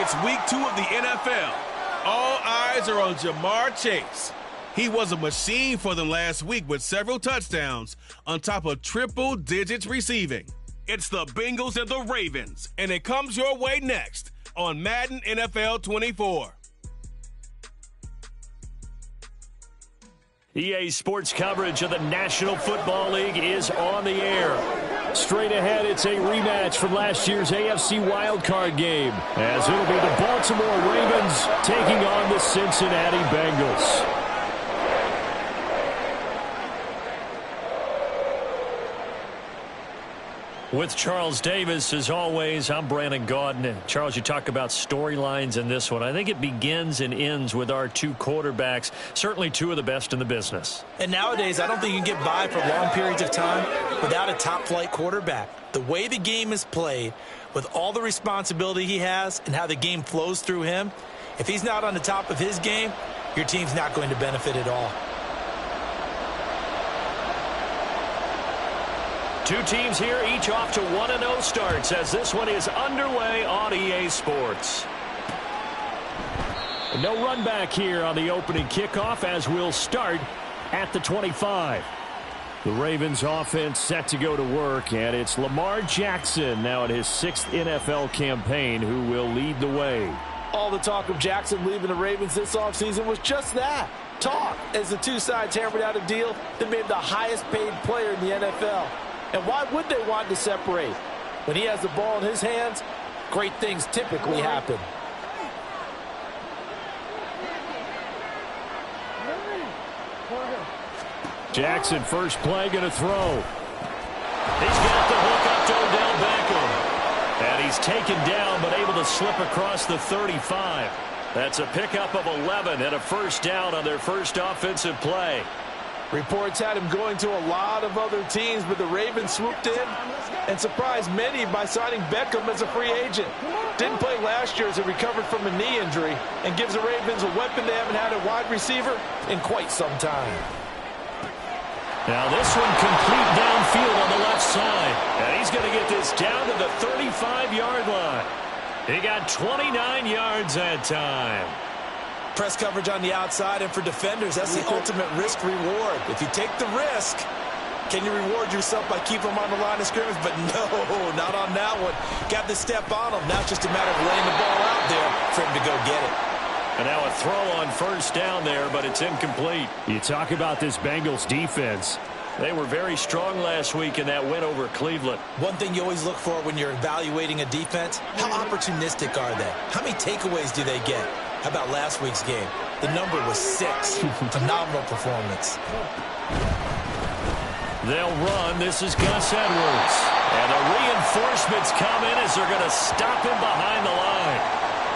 It's week 2 of the NFL. All eyes are on Jamar Chase. He was a machine for them last week with several touchdowns on top of triple digits receiving. It's the Bengals and the Ravens, and it comes your way next on Madden NFL 24. EA Sports coverage of the National Football League is on the air. Straight ahead, it's a rematch from last year's AFC wildcard game, as it'll be the Baltimore Ravens taking on the Cincinnati Bengals. With Charles Davis, as always, I'm Brandon Gaudin. And Charles, you talk about storylines in this one. I think it begins and ends with our two quarterbacks, certainly two of the best in the business. And nowadays, I don't think you can get by for long periods of time without a top-flight quarterback. The way the game is played, with all the responsibility he has and how the game flows through him, if he's not on the top of his game, your team's not going to benefit at all. Two teams here, each off to 1-0 starts as this one is underway on EA Sports. No run back here on the opening kickoff as we'll start at the 25. The Ravens offense set to go to work, and it's Lamar Jackson now in his 6th NFL campaign who will lead the way. All the talk of Jackson leaving the Ravens this offseason was just that, talk, as the two sides hammered out a deal that made him the highest paid player in the NFL. And why would they want to separate? When he has the ball in his hands, great things typically happen. Jackson, first play, going to throw. He's got the hook up to Odell Beckham. And he's taken down, but able to slip across the 35. That's a pickup of 11 and a first down on their first offensive play. Reports had him going to a lot of other teams, but the Ravens swooped in and surprised many by signing Beckham as a free agent. Didn't play last year as he recovered from a knee injury and gives the Ravens a weapon they haven't had a wide receiver in quite some time. Now this one complete downfield on the left side. And he's going to get this down to the 35-yard line. He got 29 yards that time. Press coverage on the outside, and for defenders, that's the ultimate risk-reward. If you take the risk, can you reward yourself by keeping them on the line of scrimmage? But no, not on that one. Got the step on him. Now it's just a matter of laying the ball out there for him to go get it. And now a throw on first down there, but it's incomplete. You talk about this Bengals defense. They were very strong last week in that win over Cleveland. One thing you always look for when you're evaluating a defense, how opportunistic are they? How many takeaways do they get? How about last week's game? The number was 6. Phenomenal performance. They'll run. This is Gus Edwards. And the reinforcements come in as they're going to stop him behind the line.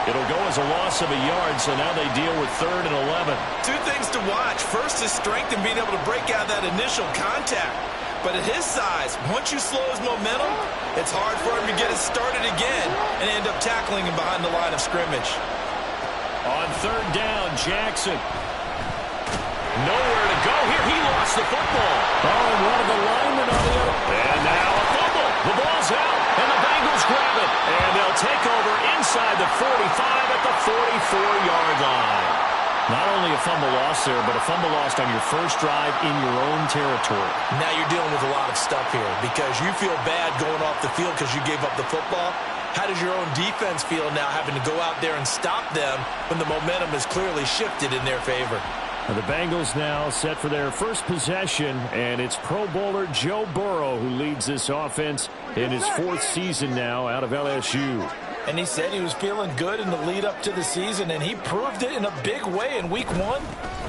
It'll go as a loss of a yard, so now they deal with 3rd and 11. Two things to watch. First is strength and being able to break out that initial contact. But at his size, once you slow his momentum, it's hard for him to get it started again and end up tackling him behind the line of scrimmage. On 3rd down, Jackson. Nowhere to go here. He lost the football. Oh, and one of the linemen on the other. And now a fumble. The ball's out, and the Bengals grab it. And they'll take over inside the 45 at the 44-yard line. Not only a fumble loss there, but a fumble lost on your first drive in your own territory. Now you're dealing with a lot of stuff here because you feel bad going off the field because you gave up the football. How does your own defense feel now having to go out there and stop them when the momentum is clearly shifted in their favor? The Bengals now set for their first possession, and it's Pro Bowler Joe Burrow who leads this offense in his 4th season now out of LSU. And he said he was feeling good in the lead up to the season, and he proved it in a big way in week 1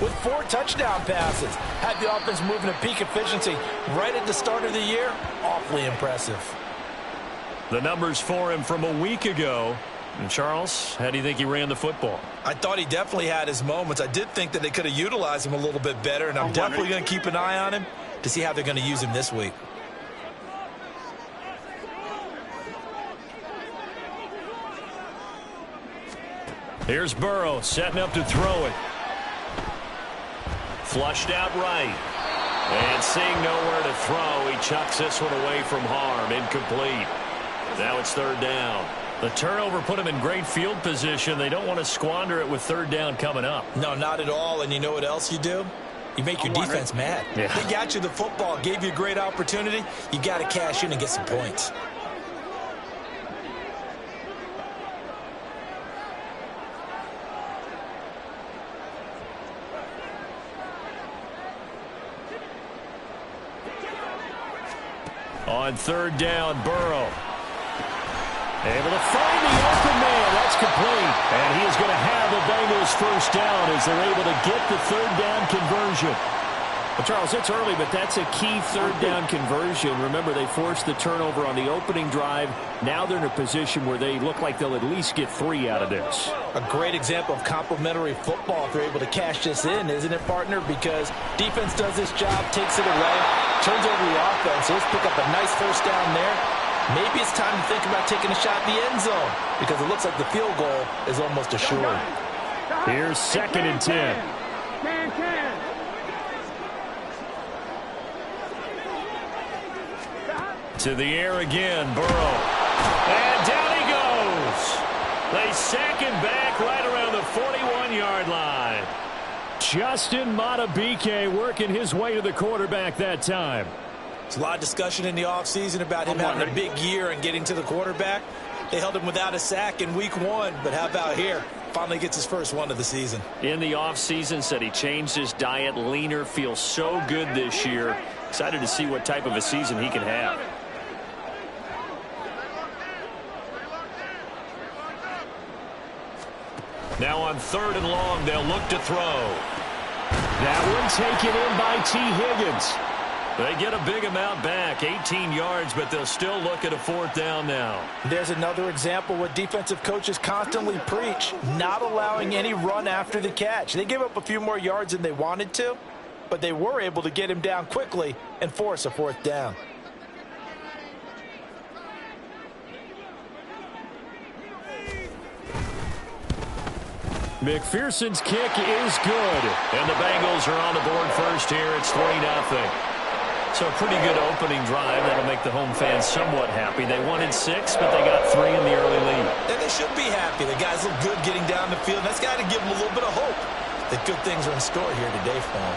with 4 touchdown passes. Had the offense moving at peak efficiency right at the start of the year. Awfully impressive. The numbers for him from a week ago. And Charles, how do you think he ran the football? I thought he definitely had his moments. I did think that they could have utilized him a little bit better, and I'm definitely going to keep an eye on him to see how they're going to use him this week. Here's Burrow setting up to throw it. Flushed out right. And seeing nowhere to throw, he chucks this one away from harm. Incomplete. Now it's 3rd down. The turnover put them in great field position. They don't want to squander it with third down coming up. No, not at all. And you know what else you do? You make your defense mad. Yeah. They got you the football, gave you a great opportunity. You got to cash in and get some points. On third down, Burrow. Able to find the open man. That's complete. And he is going to have the Bengals first down as they're able to get the third down conversion. Well, Charles, it's early, but that's a key third down conversion. Remember, they forced the turnover on the opening drive. Now they're in a position where they look like they'll at least get 3 out of this. A great example of complementary football if they're able to cash this in, isn't it, partner? Because defense does this job, takes it away, turns over the offense. So let's pick up a nice first down there. Maybe it's time to think about taking a shot in the end zone because it looks like the field goal is almost assured. Here's 2nd and 10. To the air again, Burrow. And down he goes. They sack him back right around the 41-yard line. Justin Madubuike working his way to the quarterback that time. There's a lot of discussion in the offseason about him having a big year and getting to the quarterback. They held him without a sack in week 1, but how about here? Finally gets his first one of the season. In the offseason, said he changed his diet, leaner, feels so good this year. Excited to see what type of a season he can have. Now on 3rd and long, they'll look to throw. That one taken in by T. Higgins. They get a big amount back, 18 yards, but they'll still look at a 4th down now. There's another example what defensive coaches constantly preach, not allowing any run after the catch. They gave up a few more yards than they wanted to, but they were able to get him down quickly and force a 4th down. McPherson's kick is good. And the Bengals are on the board first here. It's 3-0. So a pretty good opening drive. That'll make the home fans somewhat happy. They wanted 6, but they got 3 in the early lead. And they should be happy. The guys look good getting down the field. That's got to give them a little bit of hope that good things are in store here today for them.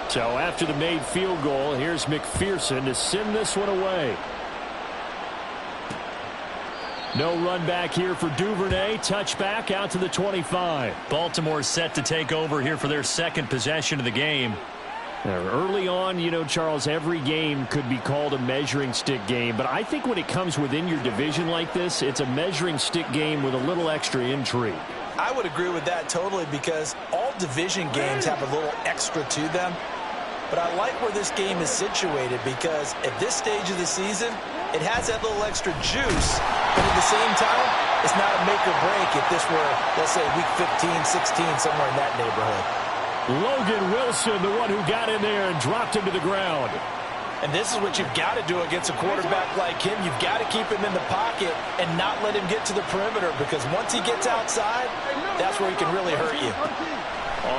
So after the made field goal, here's McPherson to send this one away. No run back here for Duvernay. Touchback out to the 25. Baltimore set to take over here for their 2nd possession of the game. Early on, you know, Charles, every game could be called a measuring stick game. But I think when it comes within your division like this, it's a measuring stick game with a little extra intrigue. I would agree with that totally because all division games have a little extra to them. But I like where this game is situated because at this stage of the season, it has that little extra juice. But at the same time, it's not a make or break if this were, let's say, week 15, 16, somewhere in that neighborhood. Logan Wilson, the one who got in there and dropped him to the ground. And this is what you've got to do against a quarterback like him. You've got to keep him in the pocket and not let him get to the perimeter because once he gets outside, that's where he can really hurt you.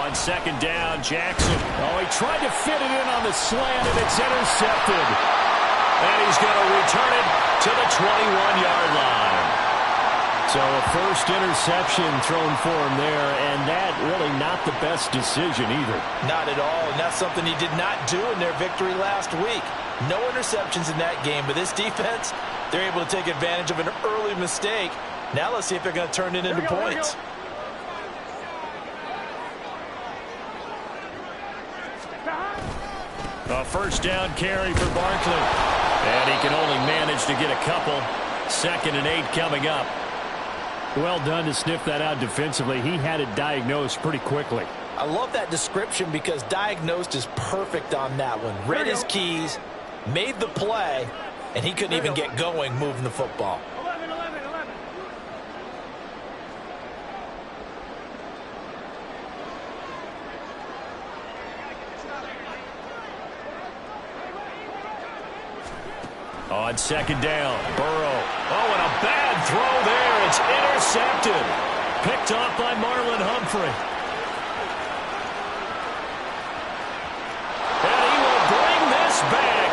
On 2nd down, Jackson. Oh, he tried to fit it in on the slant, and it's intercepted. And he's going to return it to the 21-yard line. So a first interception thrown for him there, and that really not the best decision either. Not at all, and that's something he did not do in their victory last week. No interceptions in that game, but this defense, they're able to take advantage of an early mistake. Now let's see if they're going to turn it into points. A first down carry for Barkley. And he can only manage to get a couple. 2nd and 8 coming up. Well done to sniff that out defensively. He had it diagnosed pretty quickly. I love that description because diagnosed is perfect on that one. Read his keys, made the play, and he couldn't even get going moving the football. On 2nd down, Burrow. Oh, and a bad throw there. It's intercepted. Picked off by Marlon Humphrey.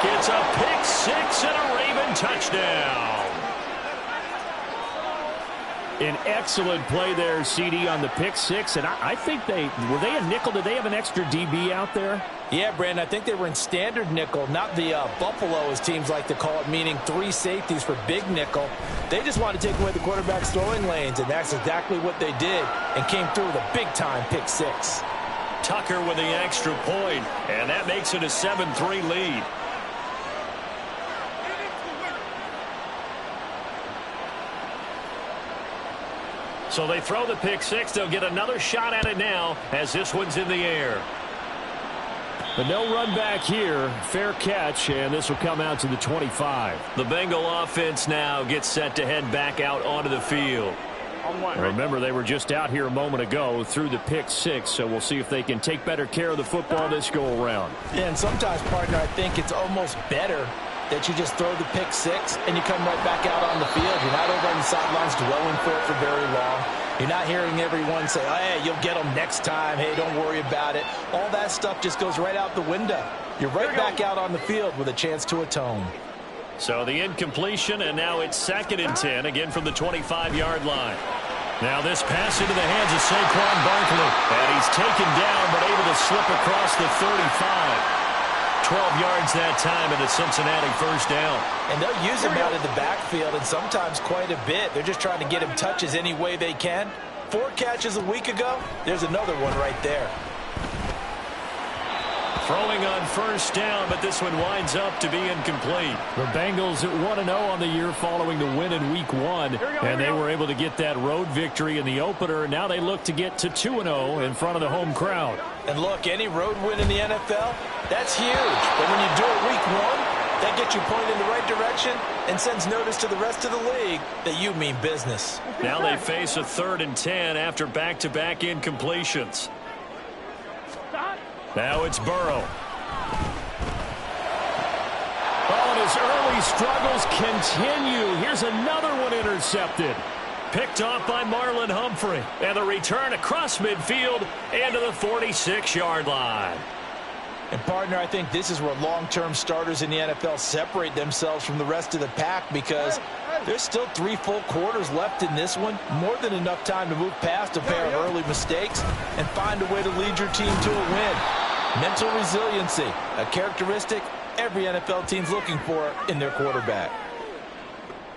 It's a pick six and a Raven touchdown. An excellent play there, CD, on the pick six. And I think were they a nickel? Did they have an extra DB out there? Yeah, Brandon, I think they were in standard nickel, not the Buffalo, as teams like to call it, meaning 3 safeties for big nickel. They just wanted to take away the quarterback's throwing lanes, and that's exactly what they did, and came through with a big-time pick six. Tucker with the extra point, and that makes it a 7-3 lead. So they throw the pick six. They'll get another shot at it now as this one's in the air. But no run back here. Fair catch, and this will come out to the 25. The Bengal offense now gets set to head back out onto the field. Remember, they were just out here a moment ago through the pick six, so we'll see if they can take better care of the football this go-around. Yeah, and sometimes, partner, I think it's almost better that you just throw the pick six and you come right back out on the field. You're not over on the sidelines dwelling for it for very long. You're not hearing everyone say, oh, hey, you'll get them next time. Hey, don't worry about it. All that stuff just goes right out the window. You're right back out on the field with a chance to atone. So the incompletion, and now it's 2nd and 10, again from the 25-yard line. Now this pass into the hands of Saquon Barkley. And he's taken down, but able to slip across the 35. 12 yards that time, and a Cincinnati first down. And they'll use him out in the backfield, and sometimes quite a bit. They're just trying to get him touches any way they can. 4 catches a week ago. There's another one right there. Throwing on first down, but this one winds up to be incomplete. The Bengals at 1-0 on the year following the win in Week 1. And they were able to get that road victory in the opener. Now they look to get to 2-0 in front of the home crowd. And look, any road win in the NFL, that's huge. But when you do it Week 1, that gets you pointed in the right direction and sends notice to the rest of the league that you mean business. Now they face a 3rd and 10 after back-to-back incompletions. Now it's Burrow. Oh, and his early struggles continue. Here's another one intercepted. Picked off by Marlon Humphrey. And the return across midfield and to the 46-yard line. And, partner, I think this is where long-term starters in the NFL separate themselves from the rest of the pack, because there's still 3 full quarters left in this one. More than enough time to move past a pair of early mistakes and find a way to lead your team to a win. Mental resiliency, a characteristic every NFL team's looking for in their quarterback.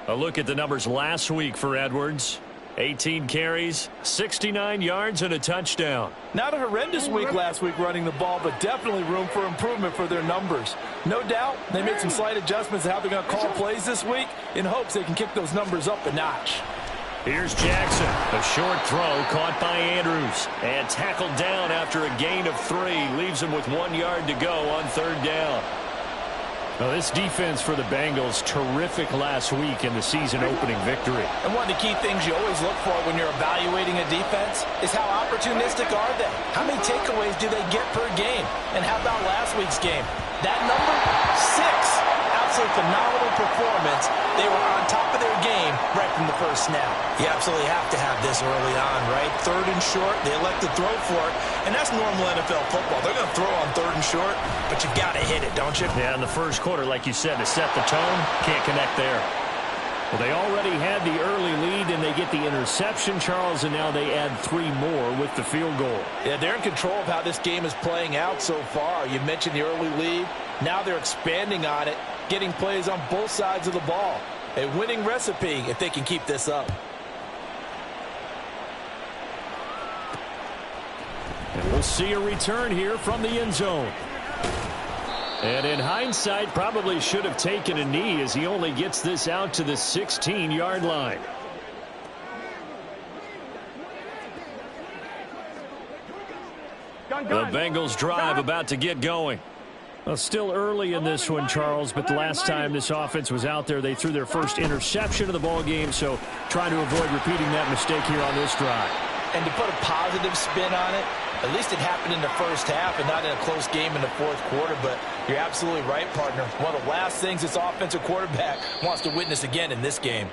A look at the numbers last week for Edwards. 18 carries, 69 yards, and a touchdown. Not a horrendous week last week running the ball, but definitely room for improvement for their numbers. No doubt they made some slight adjustments to how they're going to call plays this week in hopes they can kick those numbers up a notch. Here's Jackson. A short throw caught by Andrews. And tackled down after a gain of 3. Leaves him with 1 yard to go on 3rd down. Well, this defense for the Bengals, terrific last week in the season-opening victory. And one of the key things you always look for when you're evaluating a defense is how opportunistic are they? How many takeaways do they get per game? And how about last week's game? That number? 6. Absolutely phenomenal performance. They were on top of their game right from the first snap. You absolutely have to have this early on, right? 3rd and short, they elect to throw for it, and that's normal NFL football. They're going to throw on 3rd and short, but you've got to hit it, don't you? Yeah, in the first quarter, like you said, to set the tone, can't connect there. Well, they already had the early lead, and they get the interception, Charles, and now they add 3 more with the field goal. Yeah, they're in control of how this game is playing out so far. You mentioned the early lead. Now they're expanding on it, getting plays on both sides of the ball. A winning recipe if they can keep this up. And we'll see a return here from the end zone. And in hindsight, probably should have taken a knee as he only gets this out to the 16-yard line. The Bengals drive about to get going. Well, still early in this one, Charles, but the last time this offense was out there, they threw their first interception of the ball game, so trying to avoid repeating that mistake here on this drive. And to put a positive spin on it, at least it happened in the first half and not in a close game in the 4th quarter, but you're absolutely right, partner. One of the last things this offensive quarterback wants to witness again in this game.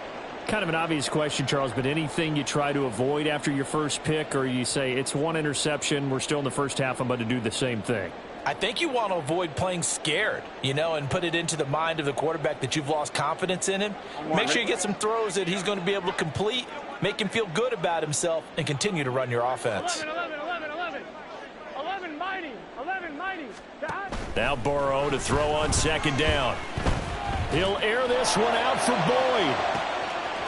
Kind of an obvious question, Charles, but anything you try to avoid after your first pick, or you say it's one interception, we're still in the first half, I'm going to do the same thing? I think you want to avoid playing scared, and put it into the mind of the quarterback that you've lost confidence in him. Make sure you get some throws that he's going to be able to complete, make him feel good about himself, and continue to run your offense. 11, mighty. Now Burrow to throw on second down. He'll air this one out for Boyd.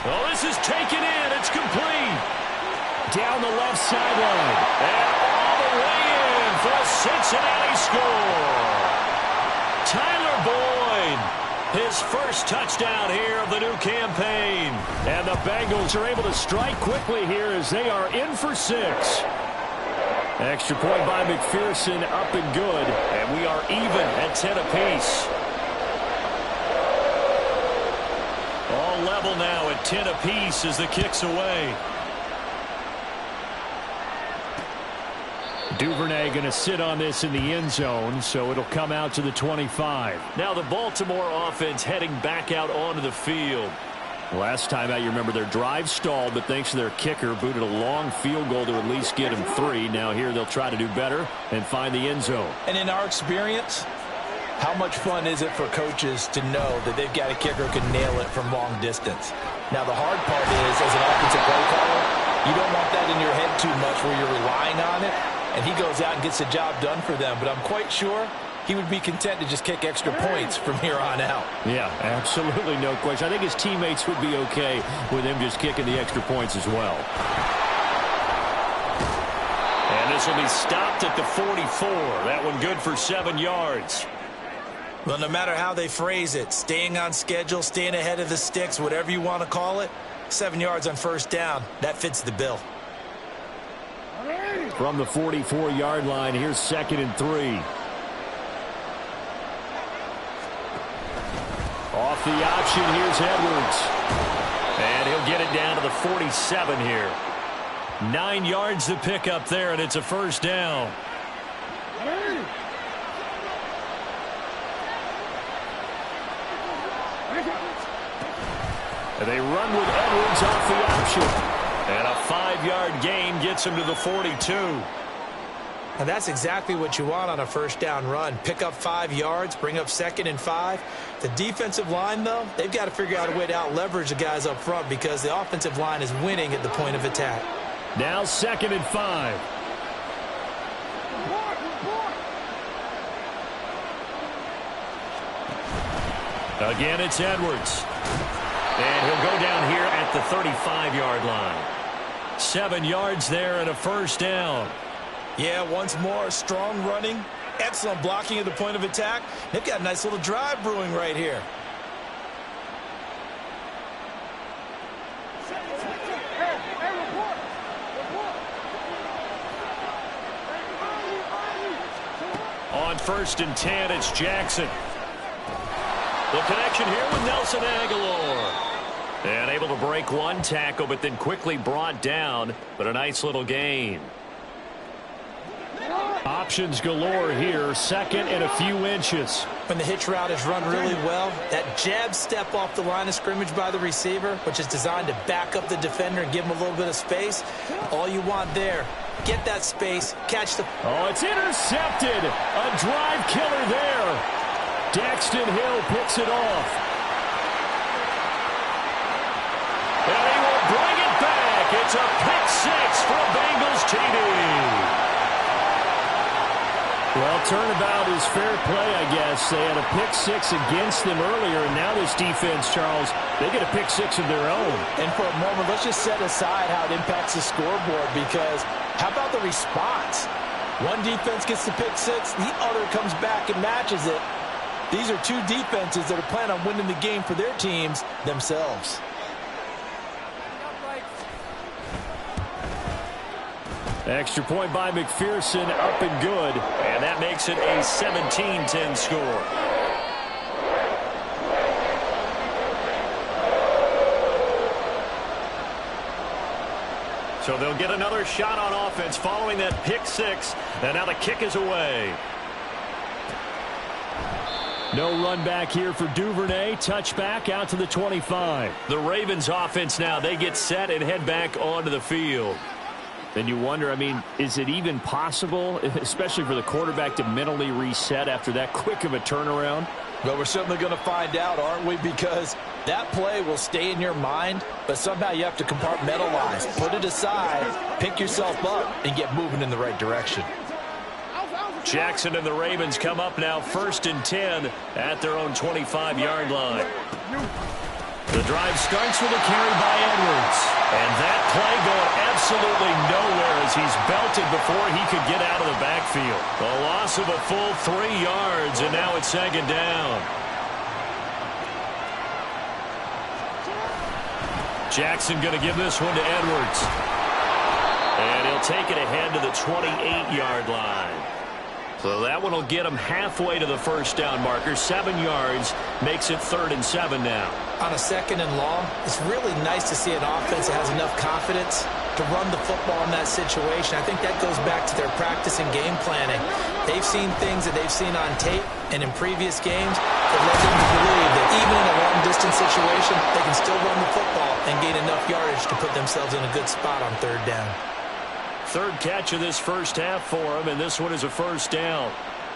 Oh, this is taken in. It's complete. Down the left sideline. And all the way in for a Cincinnati score. Tyler Boyd, his first touchdown here of the new campaign. And the Bengals are able to strike quickly here as they are in for 6. Extra point by McPherson, up and good. And we are even at 10 apiece. All level now at 10 apiece as the kick's away. Duvernay going to sit on this in the end zone, so it'll come out to the 25. Now the Baltimore offense heading back out onto the field. Last time out, you remember their drive stalled, but thanks to their kicker, booted a long field goal to at least get him 3. Now here they'll try to do better and find the end zone. And in our experience, how much fun is it for coaches to know that they've got a kicker who can nail it from long distance? Now the hard part is, as an offensive play caller, you don't want that in your head too much where you're relying on it, and he goes out and gets the job done for them. But I'm quite sure he would be content to just kick extra points from here on out. Yeah, absolutely no question. I think his teammates would be okay with him just kicking the extra points as well. And this will be stopped at the 44. That one good for 7 yards. Well, no matter how they phrase it, staying on schedule, staying ahead of the sticks, whatever you want to call it, 7 yards on first down, that fits the bill. From the 44-yard line, here's 2nd and 3. Off the option, here's Edwards. And he'll get it down to the 47 here. 9 yards to pick up there, and it's a first down. And they run with Edwards off the option. And a 5-yard gain gets him to the 42. And that's exactly what you want on a first down run. Pick up 5 yards, bring up 2nd and 5. The defensive line, though, they've got to figure out a way to out-leverage the guys up front because the offensive line is winning at the point of attack. Now 2nd and 5. Again, it's Edwards. And he'll go down here at the 35-yard line. 7 yards there and a first down. Yeah, once more, strong running, excellent blocking at the point of attack. They've got a nice little drive brewing right here. On 1st and 10, it's Jackson. The connection here with Nelson Aguilar. And able to break one tackle, but then quickly brought down. But a nice little gain. Options galore here. 2nd and a few inches. When the hitch route is run really well, that jab step off the line of scrimmage by the receiver, which is designed to back up the defender and give him a little bit of space, all you want there, get that space, catch the... Oh, it's intercepted. A drive killer there. Daxton Hill picks it off. And he will bring it back. It's a pick 6 for a Bengals TD. Well, turnabout is fair play, I guess. They had a pick 6 against them earlier, and now this defense, Charles, they get a pick 6 of their own. And for a moment, let's just set aside how it impacts the scoreboard, because how about the response? One defense gets the pick 6, the other comes back and matches it. These are two defenses that are planning on winning the game for their teams themselves. Extra point by McPherson, up and good. And that makes it a 17-10 score. So they'll get another shot on offense following that pick 6. And now the kick is away. No run back here for Duvernay. Touchback out to the 25. The Ravens offense now, they get set and head back onto the field. Then you wonder, I mean, is it even possible, especially for the quarterback, to mentally reset after that quick of a turnaround? Well, we're certainly going to find out, aren't we? Because that play will stay in your mind, but somehow you have to compartmentalize. Put it aside, pick yourself up, and get moving in the right direction. Jackson and the Ravens come up now 1st and 10 at their own 25-yard line. The drive starts with a carry by Edwards. And that play going absolutely nowhere as he's belted before he could get out of the backfield. A loss of a full 3 yards, and now it's 2nd down. Jackson going to give this one to Edwards. And he'll take it ahead to the 28-yard line. So that one will get him halfway to the 1st down marker. 7 yards makes it 3rd and 7 now. On a 2nd and long, it's really nice to see an offense that has enough confidence to run the football in that situation. I think that goes back to their practice and game planning. They've seen things that they've seen on tape and in previous games that led them to believe that even in a long-distance situation, they can still run the football and gain enough yardage to put themselves in a good spot on 3rd down. 3rd catch of this 1st half for him, and this one is a 1st down.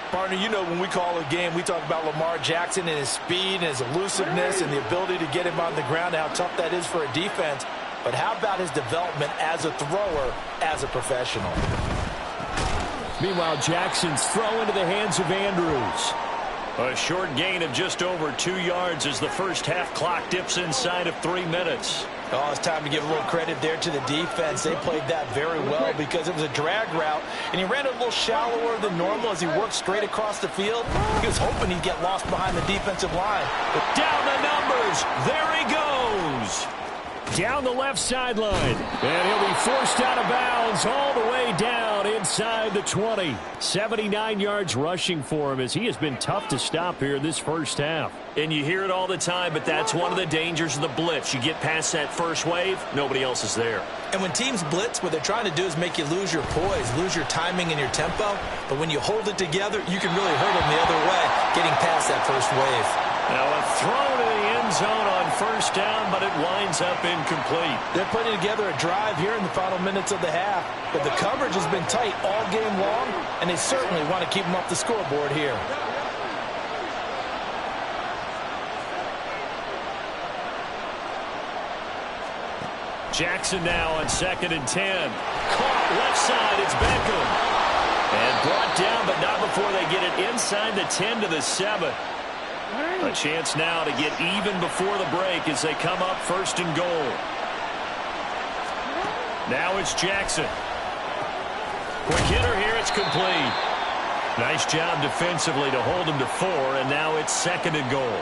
Partner, you know when we call a game, we talk about Lamar Jackson and his speed and his elusiveness and the ability to get him on the ground and how tough that is for a defense. But how about his development as a thrower, as a professional? Meanwhile, Jackson's throw into the hands of Andrews. A short gain of just over 2 yards as the 1st half clock dips inside of 3 minutes. Oh, it's time to give a little credit there to the defense. They played that very well because it was a drag route, and he ran it a little shallower than normal as he worked straight across the field. He was hoping he'd get lost behind the defensive line. Down the numbers. There he goes. Down the left sideline. And he'll be forced out of bounds all the way down inside the 20. 79 yards rushing for him as he has been tough to stop here this 1st half. And you hear it all the time, but that's one of the dangers of the blitz. You get past that first wave, nobody else is there. And when teams blitz, what they're trying to do is make you lose your poise, lose your timing and your tempo. But when you hold it together, you can really hurt them the other way, getting past that first wave. Now a throw to the end zone on 1st down, but it winds up incomplete. They're putting together a drive here in the final minutes of the half, but the coverage has been tight all game long, and they certainly want to keep them off the scoreboard here. Jackson now on 2nd and 10. Caught left side, it's Beckham. And brought down, but not before they get it inside the 10 to the 7. A chance now to get even before the break as they come up 1st and goal. Now it's Jackson. Quick hitter here, it's complete. Nice job defensively to hold him to 4, and now it's 2nd and goal.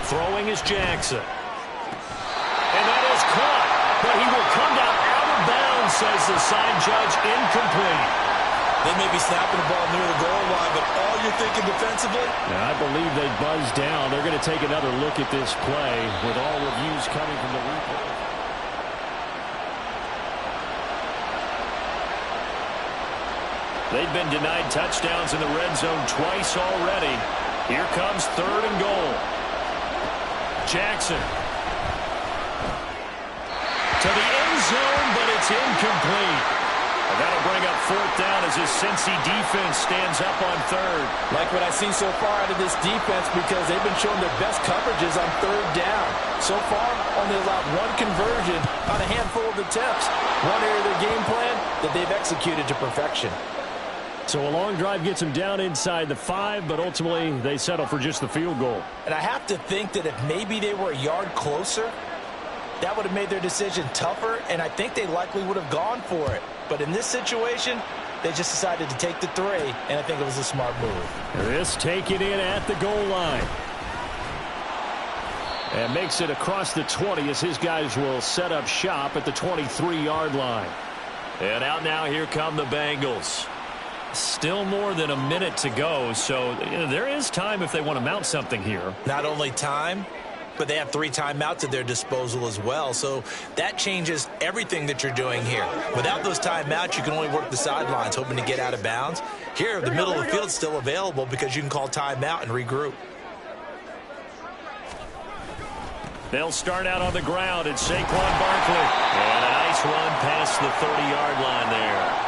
Throwing is Jackson. And that is caught. But he will come down out of bounds, says the side judge, incomplete. They may be snapping the ball near the goal line, but all you're thinking defensively? Now, I believe they buzzed down. They're going to take another look at this play with all reviews coming from the replay. They've been denied touchdowns in the red zone twice already. Here comes 3rd and goal. Jackson to the end zone, but it's incomplete. And that'll bring up 4th down as his Cincy defense stands up on 3rd. Like what I've seen so far out of this defense because they've been showing their best coverages on 3rd down. So far, only allowed 1 conversion on a handful of attempts. One area of their game plan that they've executed to perfection. So a long drive gets them down inside the 5, but ultimately they settle for just the field goal. And I have to think that if maybe they were a yard closer, that would have made their decision tougher, and I think they likely would have gone for it. But in this situation, they just decided to take the 3, and I think it was a smart move. This taken in at the goal line. And makes it across the 20 as his guys will set up shop at the 23-yard line. And out now, here come the Bengals. Still more than a minute to go, so there is time if they want to mount something here. Not only time, but they have 3 timeouts at their disposal as well. So that changes everything that you're doing here. Without those timeouts, you can only work the sidelines, hoping to get out of bounds. Here, the middle of the field's still available because you can call timeout and regroup. They'll start out on the ground. It's Saquon Barkley. And a nice run past the 30-yard line there.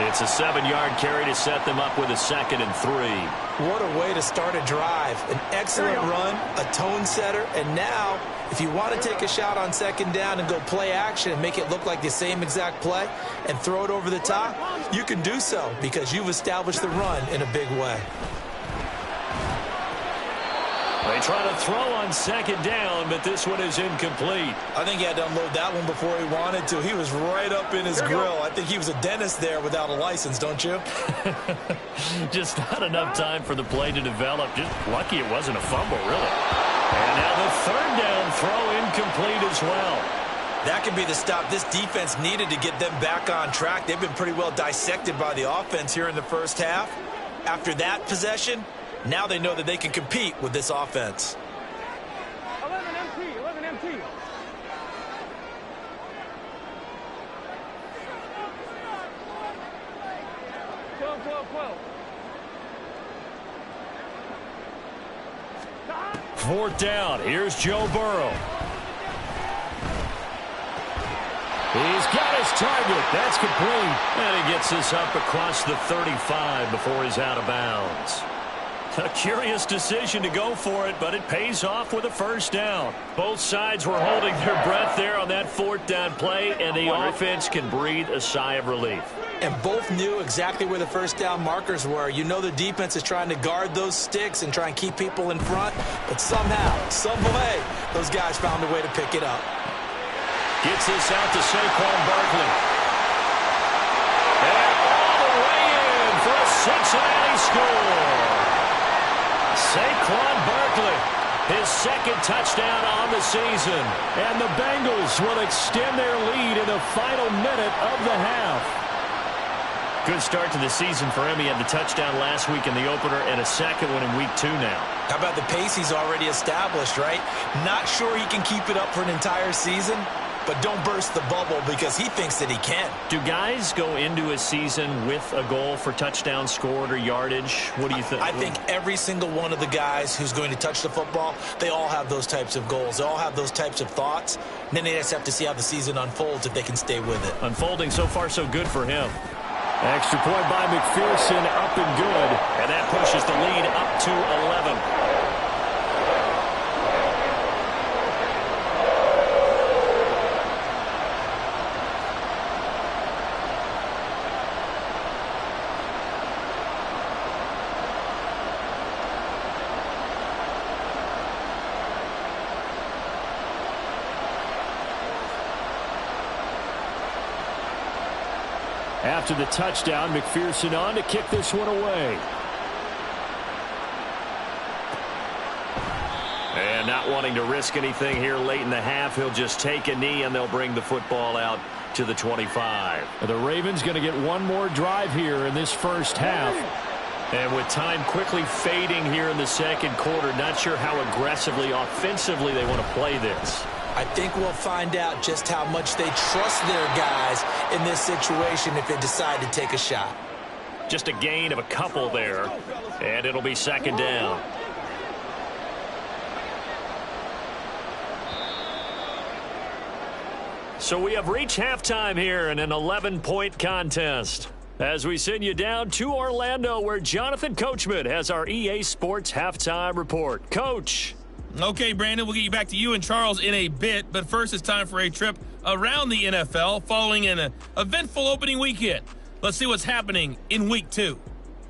It's a 7-yard carry to set them up with a 2nd and 3. What a way to start a drive. An excellent run, a tone setter, and now if you want to take a shot on 2nd down and go play action and make it look like the same exact play and throw it over the top, you can do so because you've established the run in a big way. They try to throw on 2nd down, but this one is incomplete. I think he had to unload that one before he wanted to. He was right up in his grill. I think he was a dentist there without a license, don't you? Just not enough time for the play to develop. Just lucky it wasn't a fumble, really. And now the 3rd down throw incomplete as well. That could be the stop this defense needed to get them back on track. They've been pretty well dissected by the offense here in the first half. After that possession, now they know that they can compete with this offense. 11 MT. 12. 4th down. Here's Joe Burrow. He's got his target. That's complete. And he gets this up across the 35 before he's out of bounds. A curious decision to go for it, but it pays off with a 1st down. Both sides were holding their breath there on that 4th down play, and the offense can breathe a sigh of relief. And both knew exactly where the 1st down markers were. You know the defense is trying to guard those sticks and try and keep people in front, but somehow, some way, those guys found a way to pick it up. Gets this out to Saquon Barkley. And all the way in for a Cincinnati score. Saquon Barkley, his 2nd touchdown on the season. And the Bengals will extend their lead in the final minute of the half. Good start to the season for him. He had the touchdown last week in the opener and a 2nd one in week 2 now. How about the pace he's already established, right? Not sure he can keep it up for an entire season, but don't burst the bubble because he thinks that he can. Do guys go into a season with a goal for touchdowns scored or yardage? What do you think? I think every single one of the guys who's going to touch the football, they all have those types of goals. They all have those types of thoughts. And then they just have to see how the season unfolds if they can stay with it. Unfolding so far so good for him. Extra point by McPherson, up and good. And that pushes the lead up to 11. After the touchdown, McPherson on to kick this one away. And not wanting to risk anything here late in the half, he'll just take a knee and they'll bring the football out to the 25. The Ravens going to get one more drive here in this first half. And with time quickly fading here in the 2nd quarter, not sure how aggressively, offensively they want to play this. I think we'll find out just how much they trust their guys in this situation if they decide to take a shot. Just a gain of a couple there, and it'll be 2nd down. So we have reached halftime here in an 11-point contest. As we send you down to Orlando, where Jonathan Coachman has our EA Sports Halftime Report. Coach. Okay, Brandon, we'll get you back to you and Charles in a bit, but first it's time for a trip around the NFL following an eventful opening weekend. Let's see what's happening in week 2.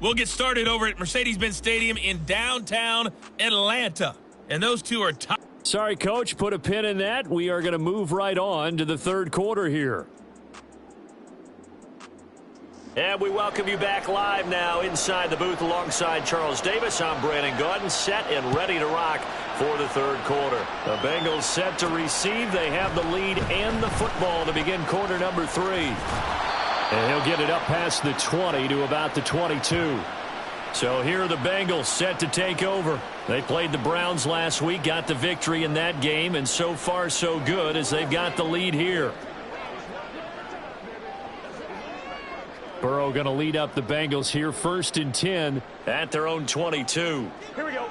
We'll get started over at Mercedes-Benz Stadium in downtown Atlanta, and those two are tied. Sorry, Coach, put a pin in that. We are going to move right on to the 3rd quarter here. And we welcome you back live now inside the booth alongside Charles Davis. I'm Brandon Gaudin, set and ready to rock for the 3rd quarter. The Bengals set to receive. They have the lead and the football to begin quarter number 3. And he'll get it up past the 20 to about the 22. So here are the Bengals set to take over. They played the Browns last week, got the victory in that game, and so far so good as they've got the lead here. Burrow going to lead up the Bengals here, 1st and 10 at their own 22. Here we go.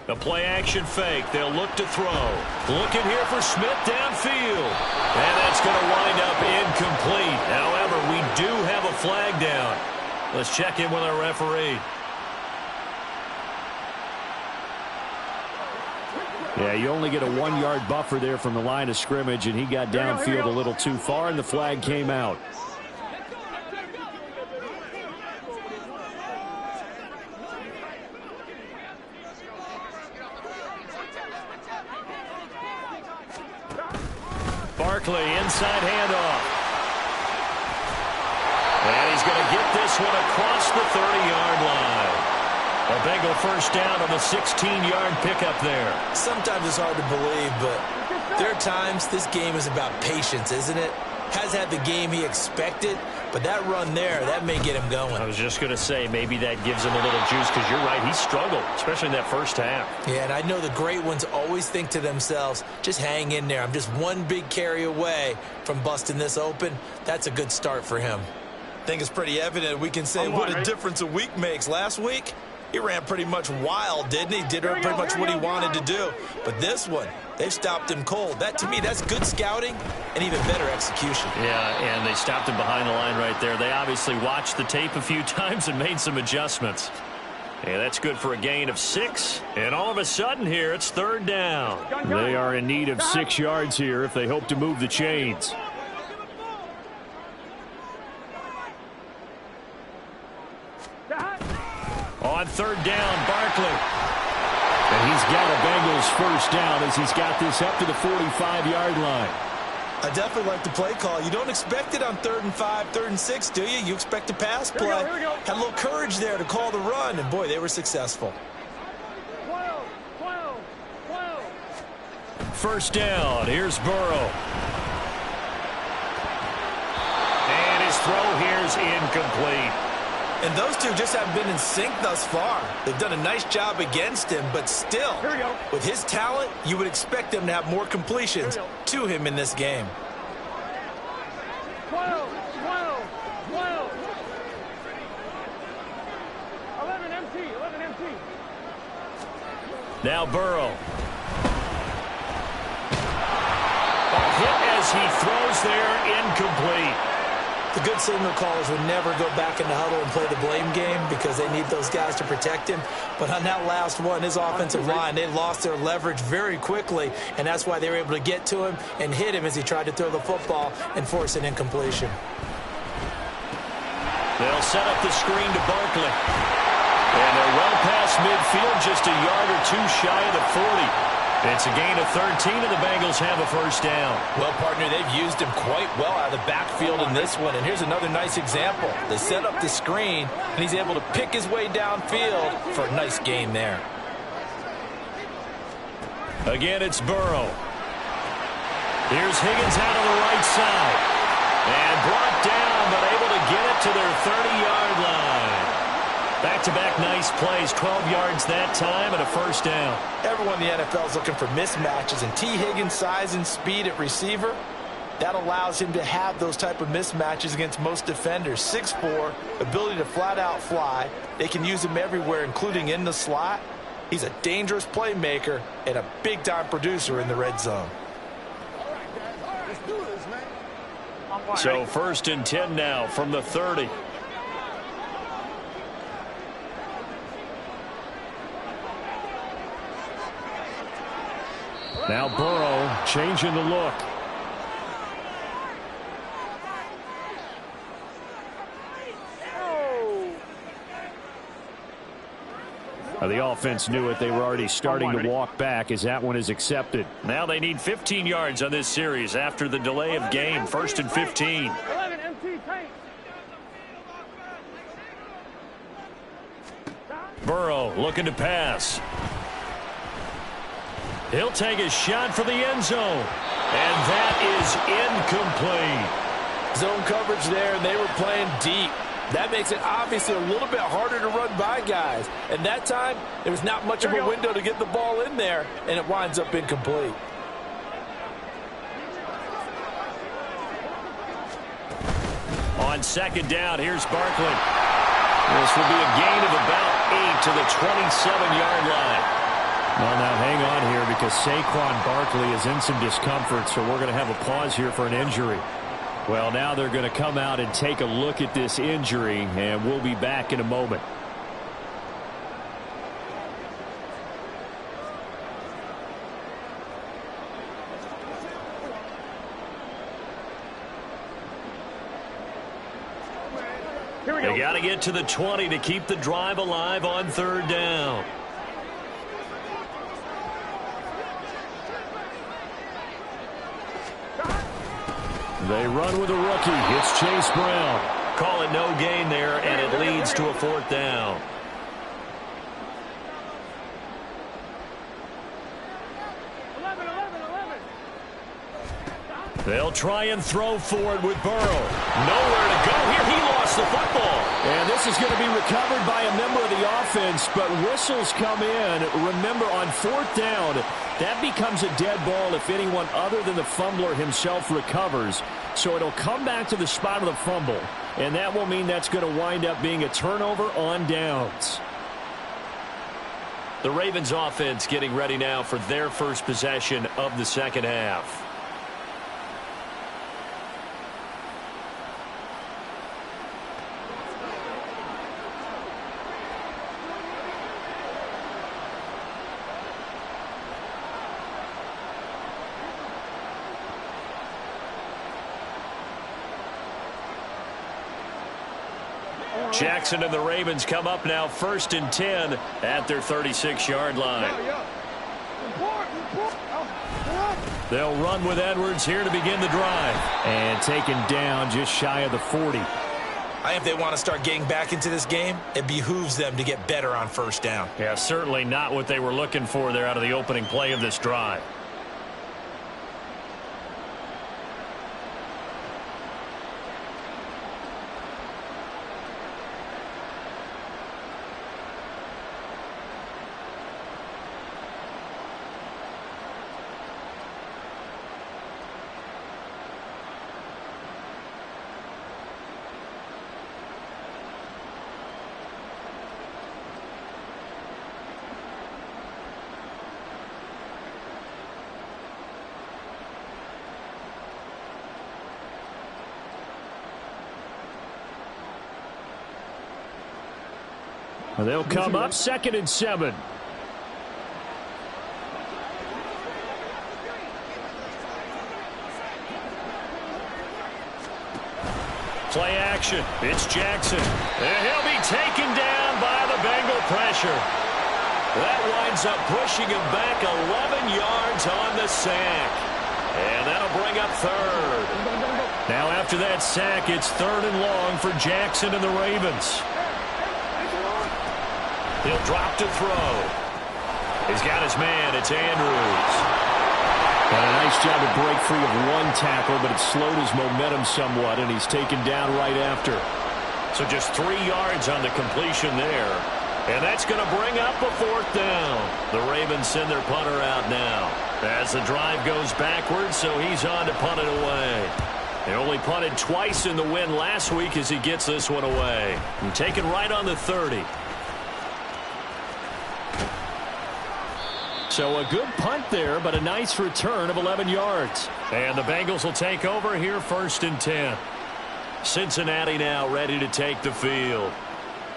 The play action fake. They'll look to throw. Looking here for Smith downfield. And that's going to wind up incomplete. However, we do have a flag down. Let's check in with our referee. Yeah, you only get a 1-yard buffer there from the line of scrimmage, and he got downfield a little too far, and the flag came out. Barkley, inside handoff. And he's going to get this one across the 30-yard line. A Bengal first down on the 16-yard pickup there. Sometimes it's hard to believe, but there are times this game is about patience, isn't it? Has had the game he expected, but that run there, that may get him going. I was just going to say, maybe that gives him a little juice, because you're right, he struggled, especially in that first half. Yeah, and I know the great ones always think to themselves, just hang in there. I'm just one big carry away from busting this open. That's a good start for him. I think it's pretty evident we can say what a difference a week makes. Last week, he ran pretty much wild, didn't he? Did pretty much what he wanted to do. But this one, they've stopped him cold. That, to me, that's good scouting and even better execution. Yeah, and they stopped him behind the line right there. They obviously watched the tape a few times and made some adjustments. Yeah, that's good for a gain of 6. And all of a sudden here, it's 3rd down. They are in need of 6 yards here if they hope to move the chains. On 3rd down, Barkley. And he's got a Bengals first down as he's got this up to the 45-yard line. I definitely like the play call. You don't expect it on 3rd and 5, 3rd and 6, do you? You expect a pass play. Here we go. Had a little courage there to call the run, and boy, they were successful. 12. 1st down, here's Burrow. And his throw here's incomplete. And those two just haven't been in sync thus far. They've done a nice job against him, but still, Here we go. with his talent, you would expect them to have more completions to him in this game. 12. 11 MT. Now Burrow. A hit as he throws there, incomplete. The good signal callers would never go back in the huddle and play the blame game because they need those guys to protect him. But on that last one, his offensive line, they lost their leverage very quickly, and that's why they were able to get to him and hit him as he tried to throw the football and force an incompletion. They'll set up the screen to Barkley. And they're well past midfield, just a yard or two shy of the 40. It's a gain of 13, and the Bengals have a first down. Well, partner, they've used him quite well out of the backfield in this one. And here's another nice example. They set up the screen, and he's able to pick his way downfield for a nice gain there. Again, it's Burrow. Here's Higgins out on the right side. And brought down, but able to get it to their 30-yard line. Back-to-back nice plays, 12 yards that time, and a first down. Everyone in the NFL is looking for mismatches, and T. Higgins' size and speed at receiver, that allows him to have those type of mismatches against most defenders. 6'4", ability to flat-out fly. They can use him everywhere, including in the slot. He's a dangerous playmaker and a big-time producer in the red zone. So 1st and 10 now from the 30. Now Burrow changing the look. The offense knew it. They were already starting to walk back as that one is accepted. Now they need 15 yards on this series after the delay of game. 1st and 15. 11 MT tank. Burrow looking to pass. He'll take a shot for the end zone. And that is incomplete. Zone coverage there, and they were playing deep. That makes it obviously a little bit harder to run by guys. And that time, there was not much of a window to get the ball in there, and it winds up incomplete. On second down, here's Barkley. This will be a gain of about 8 to the 27-yard line. Well, now hang on here because Saquon Barkley is in some discomfort, so we're going to have a pause here for an injury. Well, now they're going to come out and take a look at this injury, and we'll be back in a moment. They got to get to the 20 to keep the drive alive on third down. They run with a rookie. It's Chase Brown. Call it no gain there, and it leads to a fourth down. They'll try and throw forward with Burrow. Nowhere to go here. He lost the football. And this is going to be recovered by a member of the offense, but whistles come in. Remember, on fourth down, that becomes a dead ball if anyone other than the fumbler himself recovers. So it'll come back to the spot of the fumble, and that will mean that's going to wind up being a turnover on downs. The Ravens offense getting ready now for their first possession of the second half. Jackson and the Ravens come up now 1st and 10 at their 36-yard line. They'll run with Edwards here to begin the drive. And taken down just shy of the 40. I think if they want to start getting back into this game, it behooves them to get better on first down. Yeah, certainly not what they were looking for there out of the opening play of this drive. They'll come up 2nd and 7. Play action. It's Jackson. And he'll be taken down by the Bengal pressure. That winds up pushing him back 11 yards on the sack. And that'll bring up third. Now after that sack, it's 3rd and long for Jackson and the Ravens. He'll drop to throw. He's got his man. It's Andrews. And a nice job to break free of one tackle, but it slowed his momentum somewhat, and he's taken down right after. So just 3 yards on the completion there. And that's going to bring up a fourth down. The Ravens send their punter out now as the drive goes backwards, so he's on to punt it away. They only punted twice in the win last week as he gets this one away. And taken right on the 30. So a good punt there, but a nice return of 11 yards. And the Bengals will take over here 1st and 10. Cincinnati now ready to take the field.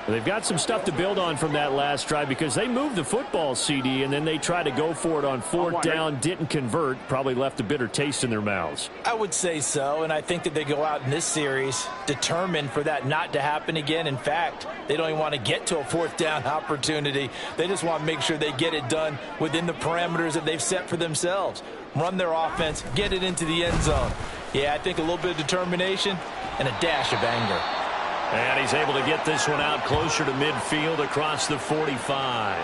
They've got some stuff to build on from that last drive because they moved the football, CD, and then they tried to go for it on fourth down, didn't convert, probably left a bitter taste in their mouths. I would say so, and I think that they go out in this series determined for that not to happen again. In fact, they don't even want to get to a fourth down opportunity. They just want to make sure they get it done within the parameters that they've set for themselves. Run their offense, get it into the end zone. Yeah, I think a little bit of determination and a dash of anger. And he's able to get this one out closer to midfield across the 45.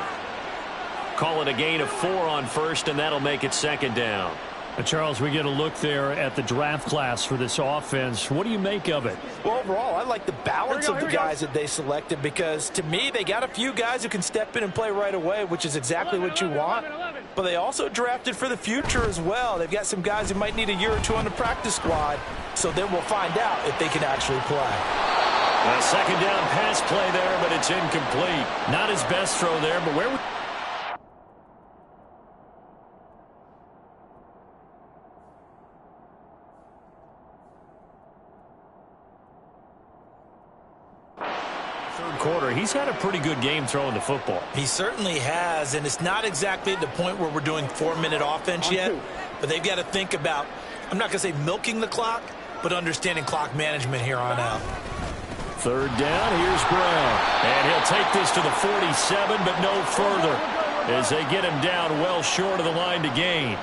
Call it a gain of 4 on first, and that'll make it 2nd down. Charles, we get a look there at the draft class for this offense. What do you make of it? Well, overall, I like the balance of the guys that they selected because, to me, they got a few guys who can step in and play right away, which is exactly what you want. But they also drafted for the future as well. They've got some guys who might need a year or two on the practice squad, so then we'll find out if they can actually play. A second down pass play there, but it's incomplete. Not his best throw there, but where would... quarter, he's had a pretty good game throwing the football. He certainly has, and it's not exactly at the point where we're doing 4-minute offense yet, but they've got to think about, I'm not going to say milking the clock, but understanding clock management here on out. Third down, here's Brown. And he'll take this to the 47, but no further as they get him down well short of the line to gain.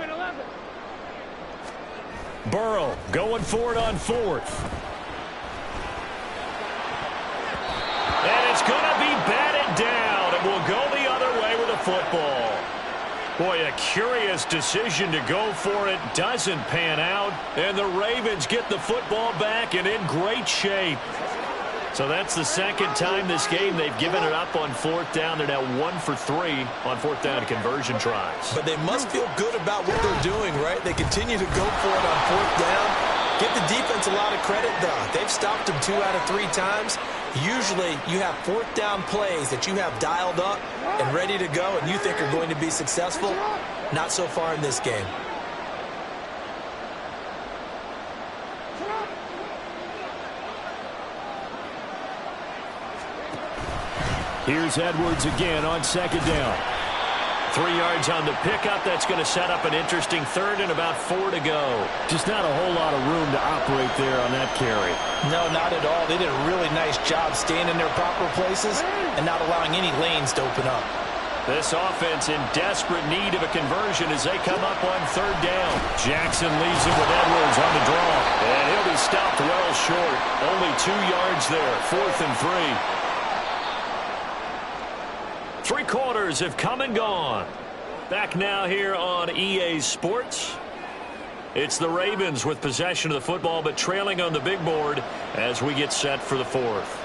11. Burrow going for it on fourth. And it's going to be batted down, and we'll go the other way with the football. Boy, a curious decision to go for it. Doesn't pan out, and the Ravens get the football back and in great shape. So that's the second time this game they've given it up on fourth down. They're now 1 for 3 on fourth down conversion tries. But they must feel good about what they're doing, right? They continue to go for it on fourth down. Give the defense a lot of credit, though. They've stopped them 2 out of 3 times. Usually you have fourth down plays that you have dialed up and ready to go and you think are going to be successful. Not so far in this game. Here's Edwards again on second down. 3 yards on the pickup. That's going to set up an interesting third and about 4 to go. Just not a whole lot of room to operate there on that carry. No, not at all. They did a really nice job staying in their proper places and not allowing any lanes to open up. This offense in desperate need of a conversion as they come up on third down. Jackson leaves it with Edwards on the draw. And he'll be stopped well short. Only 2 yards there. 4th and 3. 3 quarters have come and gone. Back now here on EA Sports. It's the Ravens with possession of the football, but trailing on the big board as we get set for the 4th.